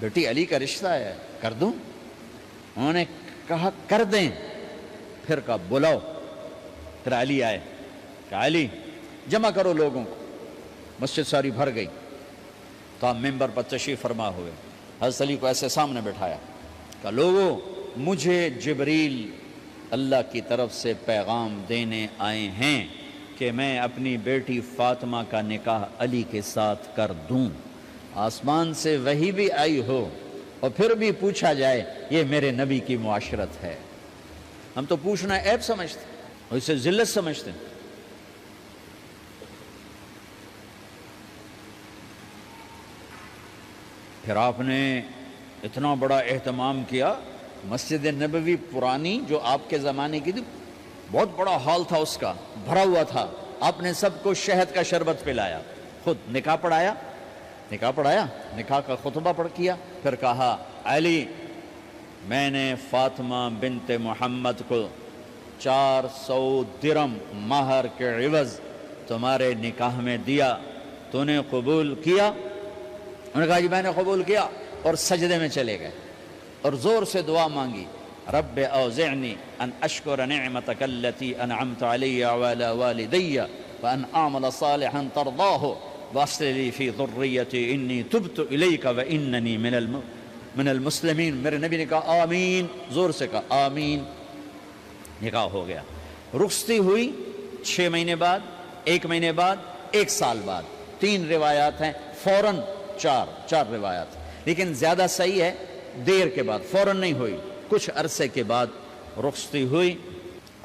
بیٹی علی کا رشتہ ہے، کر دوں؟ انہوں نے کہا کر دیں، پھر کہا بلاؤ۔ پھر علی آئے، کہا علی جمع کرو لوگوں کو، مسجد ساری بھر گئی، تو آپ ممبر پر تشریف فرما ہوئے، حضرت علی کو ایسے سامنے بٹھایا، کہا لوگوں مجھے جبریل اللہ کی طرف سے پیغام دینے آئے ہیں کہ میں اپنی بیٹی فاطمہ کا نکاح علی کے ساتھ کر دوں۔ آسمان سے وحی بھی آئی ہو اور پھر بھی پوچھا جائے، یہ میرے نبی کی معاشرت ہے۔ ہم تو پوچھنا عیب سمجھتے اور اسے ذلت سمجھتے ہیں۔ پھر آپ نے اتنا بڑا اہتمام کیا، مسجد نبوی پرانی جو آپ کے زمانے کی تھی، بہت بڑا ہال تھا، اس کا بھرا ہوا تھا، آپ نے سب کو شہد کا شربت پلایا، خود نکاح پڑھایا، نکاح کا خطبہ پڑھ کیا، پھر کہا علی میں نے فاطمہ بنت محمد کو 400 درم مہر کے عوض تمہارے نکاح میں دیا، تو نے قبول کیا؟ انہوں نے کہا جی میں نے قبول کیا، اور سجدے میں چلے گئے اور زور سے دعا مانگی، رب اوزعنی ان اشکر نعمتک التی انعمت علی وعلی والدی وان اعمل صالحا ترضاہ واصلح لی فی ذریتی انی تبت الیک واننی من المسلمین۔ میرے نبی نے کہا آمین، زور سے کہا آمین۔ نکاح ہو گیا، رخصتی ہوئی 6 مہینے بعد، 1 مہینے بعد، 1 سال بعد، 3 روایات ہیں، فوراً 4 روایات، لیکن زیادہ صحیح ہے دیر کے بعد، فوراً نہیں ہوئی، کچھ عرصے کے بعد رخصتی ہوئی۔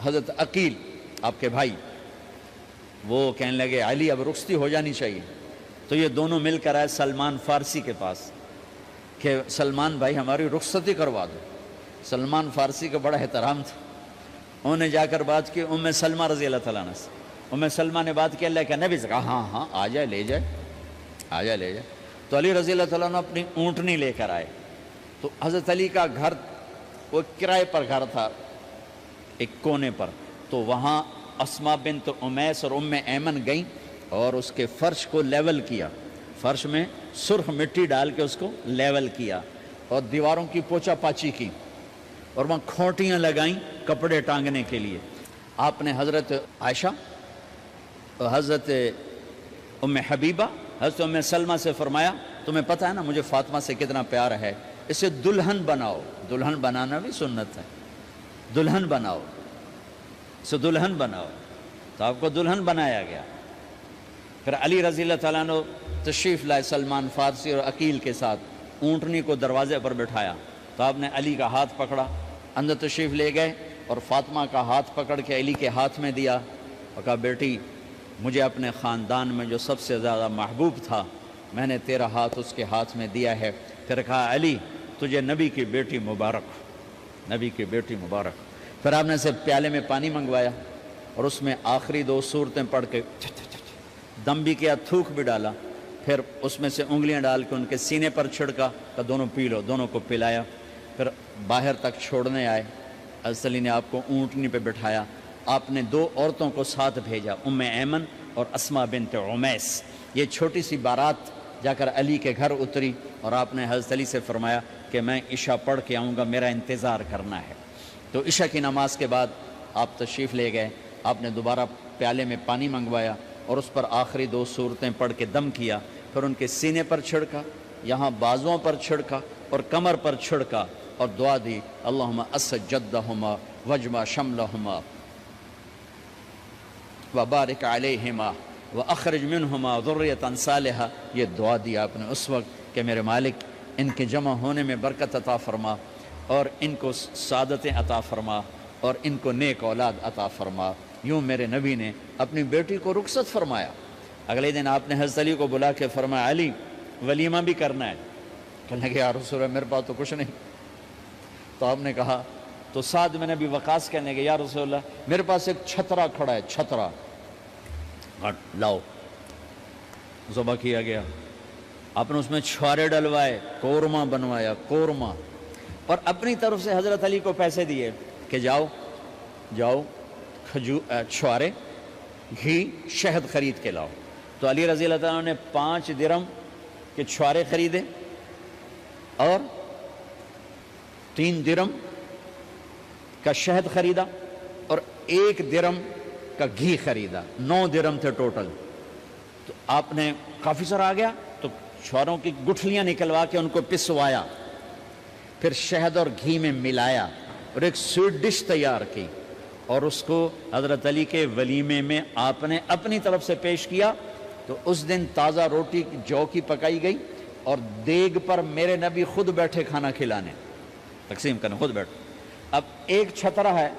حضرت عقیل آپ کے بھائی وہ کہنے لگے علی اب رخصتی ہو جانی چاہیے، تو یہ دونوں مل کر آئے سلمان فارسی کے پاس کہ سلمان بھائی ہماری رخصتی کروا دو۔ سلمان فارسی کا بڑا احترام تھا، انہوں نے جا کر بات کی ام سلمہ رضی اللہ تعالیٰ عنہ سے۔ ام سلمہ نے بات کی اللہ کے نبی سے، کہا ہاں آ جائے، لے جائے۔ تو علی رضی اللہ تعالیٰ عنہ اپنی اونٹنی لے کر آئے، تو حضرت علی کا گھر وہ کرائے پر گھر تھا ایک کونے پر، تو وہاں اسماء بنت امیس اور ام ایمن گئیں اور اس کے فرش کو لیول کیا، فرش میں سرخ مٹی ڈال کے اس کو لیول کیا اور دیواروں کی پوچا پاچی کی، اور وہاں کھوٹیاں لگائیں کپڑے ٹانگنے کے لیے۔ آپ نے حضرت عائشہ، حضرت ام حبیبہ، حضرت ام سلمہ سے فرمایا تمہیں پتہ ہے نا مجھے فاطمہ سے کتنا پیار ہے، اسے دلہن بناؤ۔ دلہن بنانا بھی سنت ہے، دلہن بناؤ، اسے دلہن بناؤ، تو آپ کو دلہن بنایا گیا۔ پھر علی رضی اللہ تعالیٰ عنہ تشریف لائے سلمان فارسی اور عقیل کے ساتھ، اونٹنی کو دروازے پر بٹھایا، تو آپ نے علی کا ہاتھ پکڑا، اندر تشریف لے گئے اور فاطمہ کا ہاتھ پکڑ کے علی کے ہاتھ میں دیا اور کہا بیٹی مجھے اپنے خاندان میں جو سب سے زیادہ محبوب تھا میں نے تیرا ہاتھ اس کے ہاتھ میں دیا ہے۔ پھر کہا علی تجھے نبی کی بیٹی مبارک، نبی کی بیٹی مبارک۔ پھر آپ نے سے پیالے میں پانی منگوایا اور اس میں آخری 2 سورتیں پڑھ کے دم بھی کیا، تھوک بھی ڈالا، پھر اس میں سے انگلیاں ڈال کے ان کے سینے پر چھڑکا کہ دونوں پی لو، دونوں کو پلایا۔ پھر باہر تک چھوڑنے آئے، حضرت علی نے آپ کو اونٹنی پہ بٹھایا، آپ نے 2 عورتوں کو ساتھ بھیجا، ام ایمن اور اسماء بنت امیس۔ یہ چھوٹی سی بارات جا کر علی کے گھر اتری اور آپ نے حضرت علی سے فرمایا کہ میں عشاء پڑھ کے آؤں گا، میرا انتظار کرنا ہے۔ تو عشاء کی نماز کے بعد آپ تشریف لے گئے، آپ نے دوبارہ پیالے میں پانی منگوایا اور اس پر آخری 2 سورتیں پڑھ کے دم کیا، پھر ان کے سینے پر چھڑکا، یہاں بازوؤں پر چھڑکا اور کمر پر چھڑکا اور دعا دی، اللہم اسد جدہما وجمع شملہما وبارک علیہما واخرج منہما ذریۃ صالحہ۔ یہ دعا دی آپ نے اس وقت کہ میرے مالک ان کے جمع ہونے میں برکت عطا فرما اور ان کو سعادتیں عطا فرما اور ان کو نیک اولاد عطا فرما۔ یوں میرے نبی نے اپنی بیٹی کو رخصت فرمایا۔ اگلے دن آپ نے حضرت علی کو بلا کے فرمایا، علی ولیمہ بھی کرنا ہے۔ کہنے لگے یا رسول اللہ میرے پاس تو کچھ نہیں۔ تو آپ نے کہا، تو سعد بن ابی وقاص کہنے لگے یا رسول اللہ میرے پاس ایک چھترا کھڑا ہے، چھترا لاؤ۔ ذبح کیا گیا، آپ نے اس میں چھوارے ڈلوائے، قورمہ بنوایا، قورمہ، اور اپنی طرف سے حضرت علی کو پیسے دیے کہ جاؤ چھوارے، گھی، شہد خرید کے لاؤ۔ تو علی رضی اللہ تعالیٰ نے 5 درم کے چھوارے خریدے اور 3 درم کا شہد خریدا اور 1 درم کا گھی خریدا، 9 درم تھے ٹوٹل۔ تو آپ نے کافی سارا آ گیا تو چھواروں کی گٹھلیاں نکلوا کے ان کو پسوایا، پھر شہد اور گھی میں ملایا اور ایک سویٹ ڈش تیار کی اور اس کو حضرت علی کے ولیمے میں آپ نے اپنی طرف سے پیش کیا۔ تو اس دن تازہ روٹی جو کی پکائی گئی اور دیگ پر میرے نبی خود بیٹھے کھانا کھلانے، تقسیم کرنے خود بیٹھے۔ اب ایک چھترا ہے،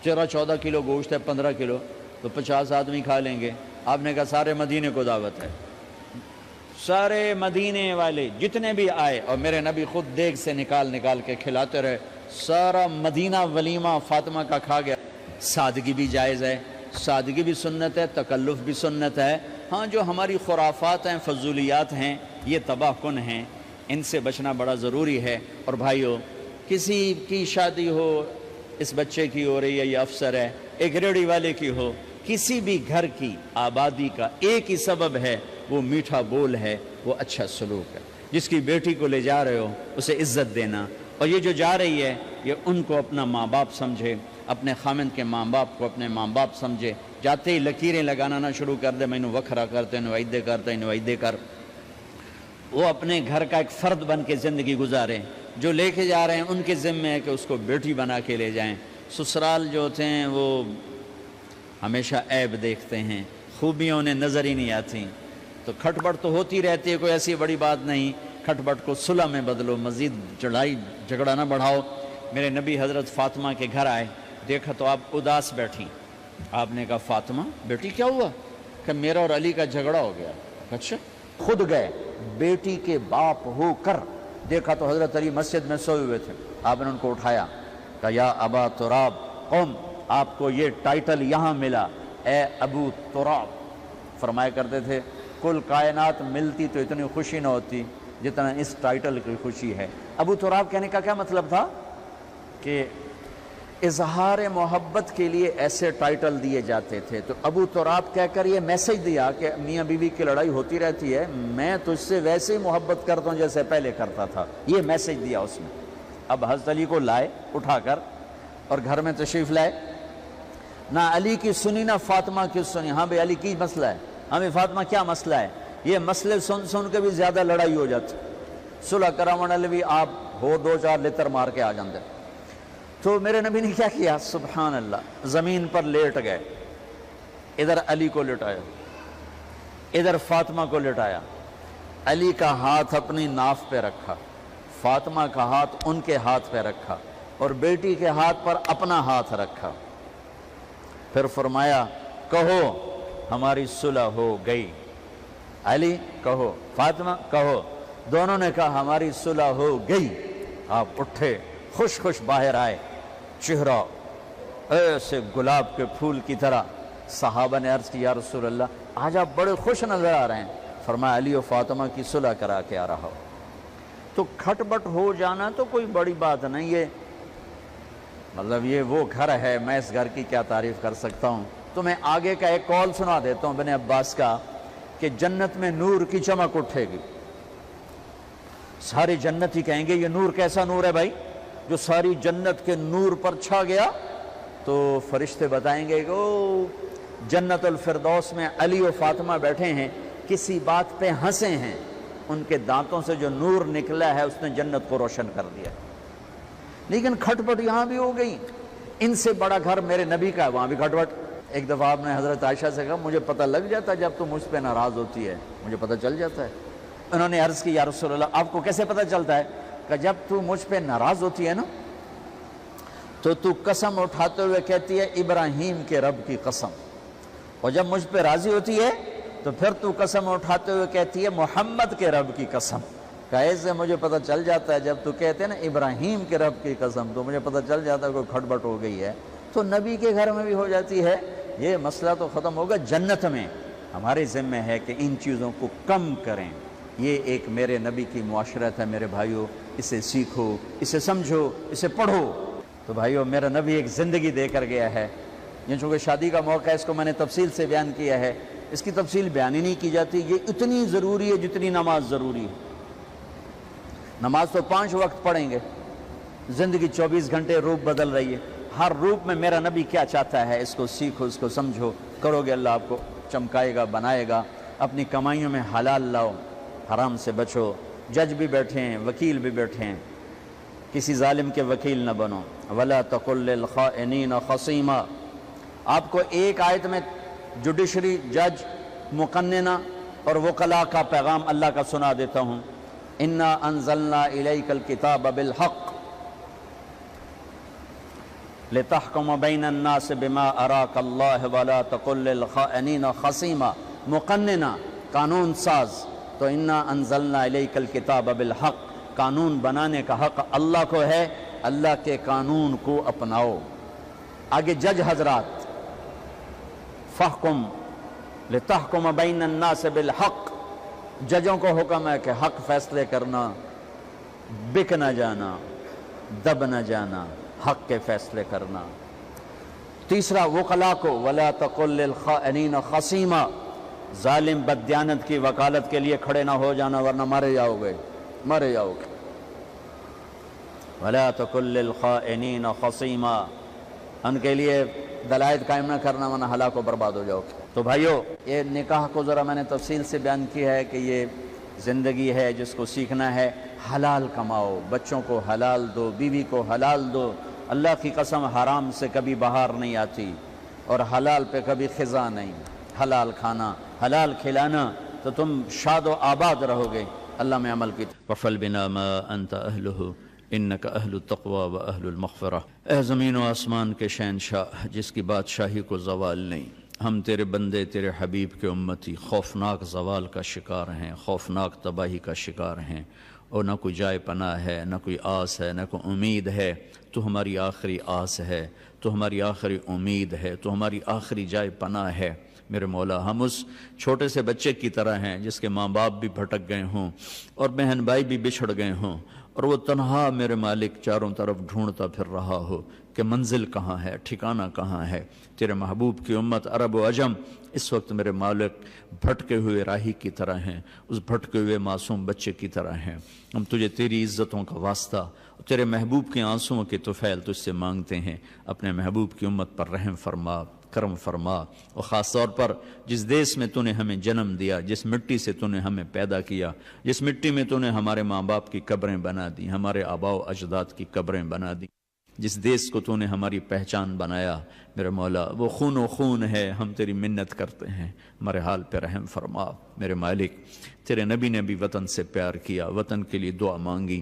14 کلو گوشت ہے، 15 کلو، تو 50 آدمی کھا لیں گے۔ آپ نے کہا سارے مدینے کو دعوت ہے، سارے مدینے والے جتنے بھی آئے، اور میرے نبی خود دیگ سے نکال کے کھلاتے رہے۔ سارا مدینہ ولیمہ فاطمہ کا کھا گیا۔ سادگی بھی جائز ہے، سادگی بھی سنت ہے، تکلف بھی سنت ہے۔ ہاں جو ہماری خرافات ہیں، فضولیات ہیں، یہ تباہ کن ہیں، ان سے بچنا بڑا ضروری ہے۔ اور بھائیو، کسی کی شادی ہو، اس بچے کی ہو رہی ہے، یہ افسر ہے، ایک ریڑھی والے کی ہو، کسی بھی گھر کی آبادی کا ایک ہی سبب ہے، وہ میٹھا بول ہے، وہ اچھا سلوک ہے۔ جس کی بیٹی کو لے جا رہے ہو اسے عزت دینا، اور یہ جو جا رہی ہے یہ ان کو اپنا ماں باپ سمجھے، اپنے خامند کے ماں باپ کو اپنے ماں باپ سمجھے۔ جاتے ہی لکیریں لگانا نہ شروع کر دے، میں انہوں وکھرا کرتے انہوں ایدے کرتے انہوں ایدے کر۔ وہ اپنے گھر کا ایک فرد بن کے زندگی گزاریں۔ جو لے کے جا رہے ہیں ان کے ذمہ ہے کہ اس کو بیٹی بنا کے لے جائیں۔ سسرال جو ہوتے ہیں وہ ہمیشہ عیب دیکھتے ہیں، خوبیاں انہیں نظر ہی نہیں آتی۔ تو کھٹ بٹ تو ہوتی رہتی ہے، کوئی ایسی بڑی بات نہیں، کھٹ بٹ کو صلح میں بدلو، مزید لڑائی جھگڑا نہ بڑھاؤ۔ میرے نبی حضرت فاطمہ کے گھر آئے، دیکھا تو آپ اداس بیٹھی۔ آپ نے کہا فاطمہ بیٹی کیا ہوا؟ کہ میرا اور علی کا جھگڑا ہو گیا۔ اچھا، خود گئے بیٹی کے باپ ہو کر، دیکھا تو حضرت علی مسجد میں سوئے ہوئے تھے۔ آپ نے ان کو اٹھایا، کہا یا ابا تراب قم، آپ کو یہ ٹائٹل یہاں ملا، اے ابو تراب۔ فرمایا کرتے تھے کل کائنات ملتی تو اتنی خوشی نہ ہوتی جتنا اس ٹائٹل کی خوشی ہے۔ ابو تراب کہنے کا کیا مطلب تھا؟ کہ اظہار محبت کے لیے ایسے ٹائٹل دیے جاتے تھے۔ تو ابو تراب کہہ کر یہ میسج دیا کہ میاں بیوی کی لڑائی ہوتی رہتی ہے، میں تجھ سے ویسے ہی محبت کرتا ہوں جیسے پہلے کرتا تھا، یہ میسج دیا اس میں۔ اب حضرت علی کو لائے اٹھا کر اور گھر میں تشریف لائے، نہ علی کی سنی نہ فاطمہ کی سنی۔ ہاں بھائی علی کی مسئلہ ہے، ہمیں فاطمہ کیا مسئلہ ہے؟ یہ مسئلے سن کے بھی زیادہ لڑائی ہو جاتی، صلح کراون والے بھی آپ ہو 2-4 لتر مار کے آ جاندے۔ تو میرے نبی نے کیا کیا؟ سبحان اللہ، زمین پر لیٹ گئے، ادھر علی کو لٹایا، ادھر فاطمہ کو لٹایا، علی کا ہاتھ اپنی ناف پہ رکھا، فاطمہ کا ہاتھ ان کے ہاتھ پہ رکھا، اور بیٹی کے ہاتھ پر اپنا ہاتھ رکھا۔ پھر فرمایا کہو ہماری صلح ہو گئی۔ علی کہو، فاطمہ کہو۔ دونوں نے کہا ہماری صلح ہو گئی۔ آپ اٹھے، خوش خوش باہر آئے، چہرہ ایسے گلاب کے پھول کی طرح۔ صحابہ نے عرض کی یا رسول اللہ آج آپ بڑے خوش نظر آ رہے ہیں۔ فرمایا علی و فاطمہ کی صلح کرا کے آ رہا ہو۔ تو کھٹ بٹ ہو جانا تو کوئی بڑی بات نہیں ہے، مطلب یہ وہ گھر ہے، میں اس گھر کی کیا تعریف کر سکتا ہوں۔ تو میں آگے کا ایک قول سنا دیتا ہوں ابن عباس کا، کہ جنت میں نور کی چمک اٹھے گی، سارے جنتی کہیں گے یہ نور کیسا نور ہے بھائی جو ساری جنت کے نور پر چھا گیا؟ تو فرشتے بتائیں گے کہ او جنت الفردوس میں علی و فاطمہ بیٹھے ہیں، کسی بات پہ ہنسے ہیں، ان کے دانتوں سے جو نور نکلا ہے اس نے جنت کو روشن کر دیا۔ لیکن کھٹ پٹ یہاں بھی ہو گئی، ان سے بڑا گھر میرے نبی کا ہے، وہاں بھی کھٹ پٹ۔ ایک دفعہ آپ نے حضرت عائشہ سے کہا مجھے پتہ لگ جاتا ہے جب تو مجھ پہ ناراض ہوتی ہے، مجھے پتہ چل جاتا ہے۔ انہوں نے عرض کی یا رسول اللہ آپ کو کیسے پتہ چلتا ہے؟ کہ جب تو مجھ پہ ناراض ہوتی ہے نا تو قسم اٹھاتے ہوئے کہتی ہے ابراہیم کے رب کی قسم، اور جب مجھ پہ راضی ہوتی ہے تو پھر تو قسم اٹھاتے ہوئے کہتی ہے محمد کے رب کی قسم۔ ایسے مجھے پتہ چل جاتا ہے جب تو کہتے ہیں نا ابراہیم کے رب کی قسم تو مجھے پتہ چل جاتا ہے کوئی کھٹ بٹ ہو گئی ہے۔ تو نبی کے گھر میں بھی ہو جاتی ہے، یہ مسئلہ تو ختم ہوگا۔ جنت میں ہمارے ذمہ ہے کہ ان چیزوں کو کم کریں۔ یہ ایک میرے نبی کی معاشرت ہے میرے بھائیوں، اسے سیکھو، اسے سمجھو، اسے پڑھو۔ تو بھائیوں میرا نبی ایک زندگی دے کر گیا ہے، یہ چونکہ شادی کا موقع ہے اس کو میں نے تفصیل سے بیان کیا ہے، اس کی تفصیل بیان ہی نہیں کی جاتی۔ یہ اتنی ضروری ہے جتنی نماز ضروری ہے۔ نماز تو 5 وقت پڑھیں گے، زندگی 24 گھنٹے روپ بدل رہی ہے، ہر روپ میں میرا نبی کیا چاہتا ہے اس کو سیکھو، اس کو سمجھو، کرو گے اللہ آپ کو چمکائے گا، بنائے گا۔ اپنی کمائیوں میں حلال لاؤ، حرام سے بچو۔ جج بھی بیٹھے ہیں، وکیل بھی بیٹھے ہیں، کسی ظالم کے وکیل نہ بنو۔ وَلَا تَقُلْ لِلْخَائِنِينَ خَصِيمًا۔ آپ کو ایک آیت میں جوڈیشری، جج، مقننہ اور وکلاء کا پیغام اللہ کا سنا دیتا ہوں۔ اِنَّا أَنزَلْنَا إِلَيْكَ الْكِتَابَ بِالْحَقِّ لِتَحْكُمَ بَيْنَ النَّاسِ بِمَا أَرَاكَ اللَّهُ وَلَا تَقُلْ لِلْخَائِنِينَ خَصِيمًا۔ مقننہ، قانون ساز۔ تو اِنَّا أَنزَلْنَا إِلَيْكَ الْكِتَابَ بِالْحَقِّ، قانون بنانے کا حق اللہ کو ہے، اللہ کے قانون کو اپناؤ۔ آگے جج حضرات، فَحْكُمْ لِتَحْكُمَ بَيْنَ النَّاسِ بِالْحَقِّ، ججوں کو حکم ہے کہ حق فیصلے کرنا، بک نہ جانا، دب نہ جانا، حق کے فیصلے کرنا۔ تیسرا وکلاء کو، وَلَا تَقُلْ لِلْخَائِنِينَ خَصِيمًا، ظالم بددیانت کی وکالت کے لیے کھڑے نہ ہو جانا ورنہ مارے جاؤ گے، مارے جاؤ گے۔ وَلَا تَقُلْ لِلْخَائِنِينَ خَصِيمًا، ان کے لیے دلائل قائم نہ کرنا ورنہ ہلاک و برباد ہو جاؤ گے۔ تو بھائیو یہ نکاح کو ذرا میں نے تفصیل سے بیان کیا ہے کہ یہ زندگی ہے جس کو سیکھنا ہے۔ حلال کماؤ، بچوں کو حلال دو، بیوی کو حلال دو۔ اللہ کی قسم حرام سے کبھی بہار نہیں آتی اور حلال پہ کبھی خزاں نہیں۔ حلال کھانا، حلال کھلانا تو تم شاد و آباد رہو گے۔ اللہ میں عمل کی۔ وَفَلْ بِنَا مَا أَنْتَ أَهْلُهُ انک اہل التقوی و اہل المغفرہ۔ اے زمین و آسمان کے شہنشاہ جس کی بادشاہی کو زوال نہیں، ہم تیرے بندے، تیرے حبیب کے امتی خوفناک زوال کا شکار ہیں، خوفناک تباہی کا شکار ہیں، اور نہ کوئی جائے پناہ ہے، نہ کوئی آس ہے، نہ کوئی امید ہے۔ تو ہماری آخری آس ہے، تو ہماری آخری امید ہے، تو ہماری آخری جائے پناہ ہے۔ میرے مولا ہم اس چھوٹے سے بچے کی طرح ہیں جس کے ماں باپ بھی بھٹک گئے ہوں اور بہن بھائی بھی بچھڑ گئے ہوں، اور وہ تنہا میرے مالک چاروں طرف ڈھونڈتا پھر رہا ہو کہ منزل کہاں ہے، ٹھکانہ کہاں ہے۔ تیرے محبوب کی امت عرب و عجم اس وقت میرے مالک بھٹکے ہوئے راہی کی طرح ہیں، اس بھٹکے ہوئے معصوم بچے کی طرح ہیں۔ ہم تجھے تیری عزتوں کا واسطہ، تیرے محبوب کے آنسوؤں کے طفیل تجھ سے مانگتے ہیں۔ اپنے محبوب کی امت پر رحم فرما، کرم فرما، اور خاص طور پر جس دیس میں تو نے ہمیں جنم دیا، جس مٹی سے تو نے ہمیں پیدا کیا، جس مٹی میں تو نے ہمارے ماں باپ کی قبریں بنا دی، ہمارے آباء و اجداد کی قبریں بنا دی، جس دیس کو تو نے ہماری پہچان بنایا، میرے مولا وہ خون و خون ہے، ہم تیری منت کرتے ہیں، ہمارے حال پہ رحم فرما۔ میرے مالک تیرے نبی نے بھی وطن سے پیار کیا، وطن کے لیے دعا مانگی۔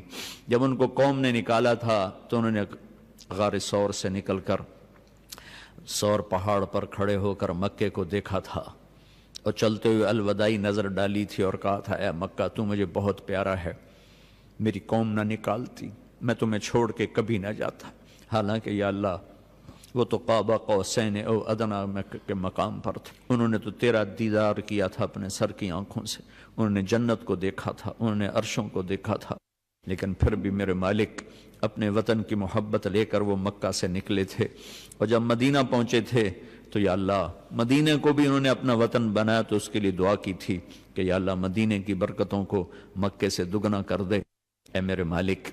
جب ان کو قوم نے نکالا تھا تو انہوں نے غار ثور سے نکل کر ثور پہاڑ پر کھڑے ہو کر مکے کو دیکھا تھا اور چلتے ہوئے الوداعی نظر ڈالی تھی اور کہا تھا اے مکہ تو مجھے بہت پیارا ہے، میری قوم نہ نکالتی، میں تمہیں چھوڑ کے کبھی نہ جاتا۔ حالانکہ یا اللہ وہ تو قاب قوسین او ادنی کے مقام پر تھے، انہوں نے تو تیرا دیدار کیا تھا اپنے سر کی آنکھوں سے، انہوں نے جنت کو دیکھا تھا، انہوں نے عرشوں کو دیکھا تھا، لیکن پھر بھی میرے مالک اپنے وطن کی محبت لے کر وہ مکہ سے نکلے تھے، اور جب مدینہ پہنچے تھے تو یا اللہ مدینہ کو بھی انہوں نے اپنا وطن بنایا تو اس کے لیے دعا کی تھی کہ یا اللہ مدینہ کی برکتوں کو مکے سے دگنا کر دے۔ اے میرے مالک،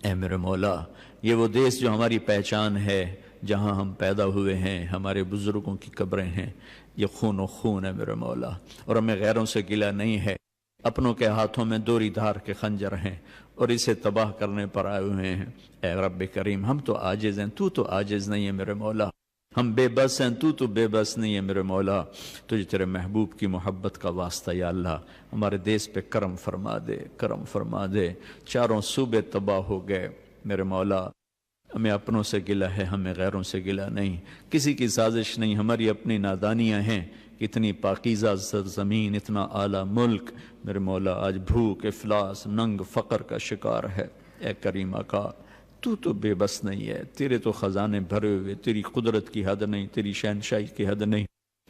اے میرے مولا، یہ وہ دیس جو ہماری پہچان ہے، جہاں ہم پیدا ہوئے ہیں ہمارے بزرگوں کی قبریں ہیں، یہ خون و خون ہے میرے مولا، اور ہمیں غیروں سے گلہ نہیں ہے۔ اپنوں کے ہاتھوں میں دوری دھار کے خنجر ہیں اور اسے تباہ کرنے پر آئے ہوئے ہیں۔ اے رب کریم، ہم تو عاجز ہیں، تو تو عاجز نہیں ہے میرے مولا، ہم بے بس ہیں، تو بے بس نہیں ہے میرے مولا۔ تجھے تیرے محبوب کی محبت کا واسطہ یا اللہ ہمارے دیس پہ کرم فرما دے، کرم فرما دے۔ چاروں صوبے تباہ ہو گئے میرے مولا، ہمیں اپنوں سے گلہ ہے، ہمیں غیروں سے گلہ نہیں، کسی کی سازش نہیں، ہماری اپنی نادانیاں ہیں۔ اتنی پاکیزہ سرزمین، اتنا اعلیٰ ملک میرے مولا آج بھوک، افلاس، ننگ، فقر کا شکار ہے۔ اے کریم آقا، تو بے بس نہیں ہے، تیرے تو خزانے بھرے ہوئے، تیری قدرت کی حد نہیں، تیری شہنشاہی کی حد نہیں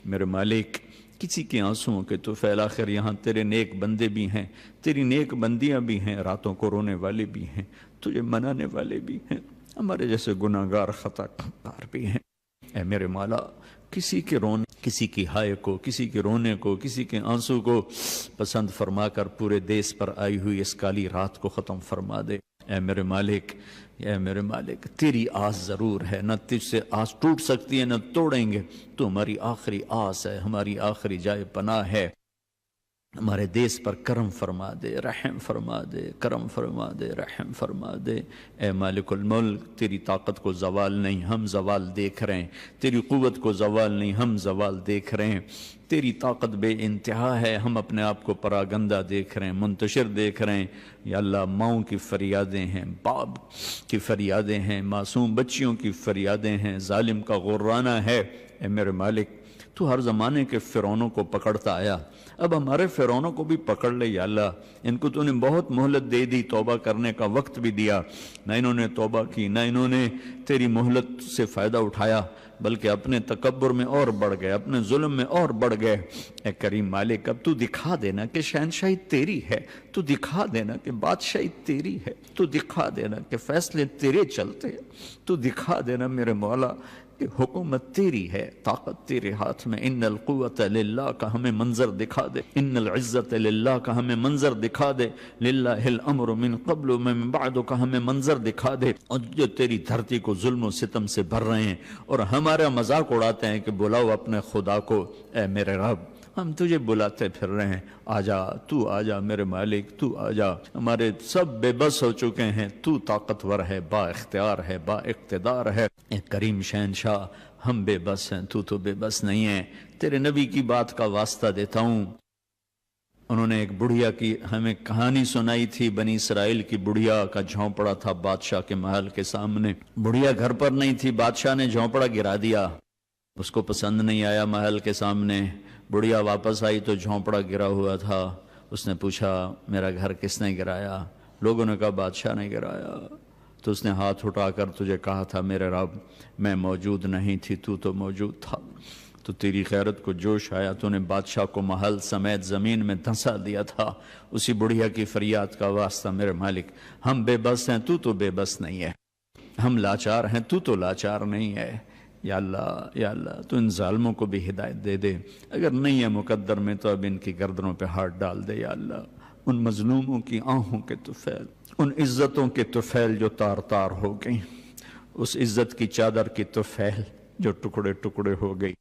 میرے مالک۔ کسی کے آنسوؤں کے تو فیل، آخر یہاں تیرے نیک بندے بھی ہیں، تیری نیک بندیاں بھی ہیں، راتوں کو رونے والے بھی ہیں، تجھے منانے والے بھی ہیں، ہمارے جیسے گناہگار خطا کار بھی ہیں۔ اے میرے مولا، کسی کے رونے، کسی کی ہائے کو، کسی کے رونے کو، کسی کے آنسو کو پسند فرما کر پورے دیس پر آئی ہوئی اس کالی رات کو ختم فرما دے۔ اے میرے مالک، اے میرے مالک، تیری آس ضرور ہے، نہ تجھ سے آس ٹوٹ سکتی ہے نہ توڑیں گے، تو ہماری آخری آس ہے، ہماری آخری جائے پناہ ہے۔ ہمارے دیس پر کرم فرما دے، رحم فرما دے، کرم فرما دے، رحم فرما دے۔ اے مالک الملک، تیری طاقت کو زوال نہیں، ہم زوال دیکھ رہے ہیں، تیری قوت کو زوال نہیں، ہم زوال دیکھ رہے ہیں۔ تیری طاقت بے انتہا ہے، ہم اپنے آپ کو پراگندہ دیکھ رہے ہیں، منتشر دیکھ رہے ہیں۔ یا اللہ، ماؤں کی فریادیں ہیں، باپ کی فریادیں ہیں، معصوم بچیوں کی فریادیں ہیں، ظالم کا غرانہ ہے۔ اے میرے مالک، تو ہر زمانے کے فرعونوں کو پکڑتا آیا، اب ہمارے فرعونوں کو بھی پکڑ لے یا اللہ۔ ان کو تو نے بہت مہلت دے دی، توبہ کرنے کا وقت بھی دیا، نہ انہوں نے توبہ کی، نہ انہوں نے تیری مہلت سے فائدہ اٹھایا، بلکہ اپنے تکبر میں اور بڑھ گئے، اپنے ظلم میں اور بڑھ گئے۔ اے کریم مالک، اب تو دکھا دینا کہ شہنشاہی تیری ہے، تو دکھا دینا کہ بادشاہی تیری ہے، تو دکھا دینا کہ فیصلے تیرے چلتے ہیں، تو دکھا دینا میرے مولا کہ حکومت تیری ہے، طاقت تیرے ہاتھ میں۔ ان القوت للہ کا ہمیں منظر دکھا دے، ان العزت للہ کا ہمیں منظر دکھا دے، للہ الامر من قبل ومن بعد کا ہمیں منظر دکھا دے۔ اور جو تیری دھرتی کو ظلم و ستم سے بھر رہے ہیں اور ہمارا مذاق اڑاتے ہیں کہ بلاؤ اپنے خدا کو، اے میرے رب ہم تجھے بلاتے پھر رہے ہیں، آجا، تو آجا میرے مالک، تو آجا۔ ہمارے سب بے بس ہو چکے ہیں، تو طاقتور ہے، با اختیار ہے، با اقتدار ہے۔ اے کریم شہنشاہ، ہم بے بس ہیں، تو بے بس نہیں ہے۔ تیرے نبی کی بات کا واسطہ دیتا ہوں، انہوں نے ایک بڑھیا کی ہمیں کہانی سنائی تھی، بنی اسرائیل کی بڑھیا کا جھونپڑا تھا بادشاہ کے محل کے سامنے۔ بڑھیا گھر پر نہیں تھی، بادشاہ نے جھونپڑا گرا دیا، اس کو پسند نہیں آیا محل کے سامنے۔ بڑھیا واپس آئی تو جھونپڑا گرا ہوا تھا، اس نے پوچھا میرا گھر کس نے گرایا؟ لوگوں نے کہا بادشاہ نے گرایا۔ تو اس نے ہاتھ اٹھا کر تجھے کہا تھا میرے رب میں موجود نہیں تھی، تو موجود تھا، تو تیری غیرت کو جوش آیا، تو نے بادشاہ کو محل سمیت زمین میں دھنسا دیا تھا۔ اسی بڑھیا کی فریاد کا واسطہ میرے مالک، ہم بے بس ہیں، تو بے بس نہیں ہے، ہم لاچار ہیں، تو لاچار نہیں ہے۔ یا اللہ، یا اللہ، تو ان ظالموں کو بھی ہدایت دے دے، اگر نہیں ہے مقدر میں تو اب ان کی گردنوں پہ ہاتھ ڈال دے یا اللہ۔ ان مظلوموں کی آہوں کے طفیل، ان عزتوں کے طفیل جو تار تار ہو گئیں، اس عزت کی چادر کی طفیل جو ٹکڑے ٹکڑے ہو گئی،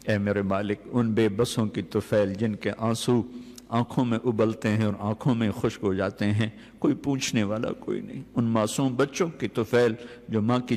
اے میرے مالک، ان بے بسوں کی طفیل جن کے آنسو آنکھوں میں ابلتے ہیں اور آنکھوں میں خشک ہو جاتے ہیں، کوئی پوچھنے والا کوئی نہیں، ان معصوم بچوں کی طفیل جو ماں کی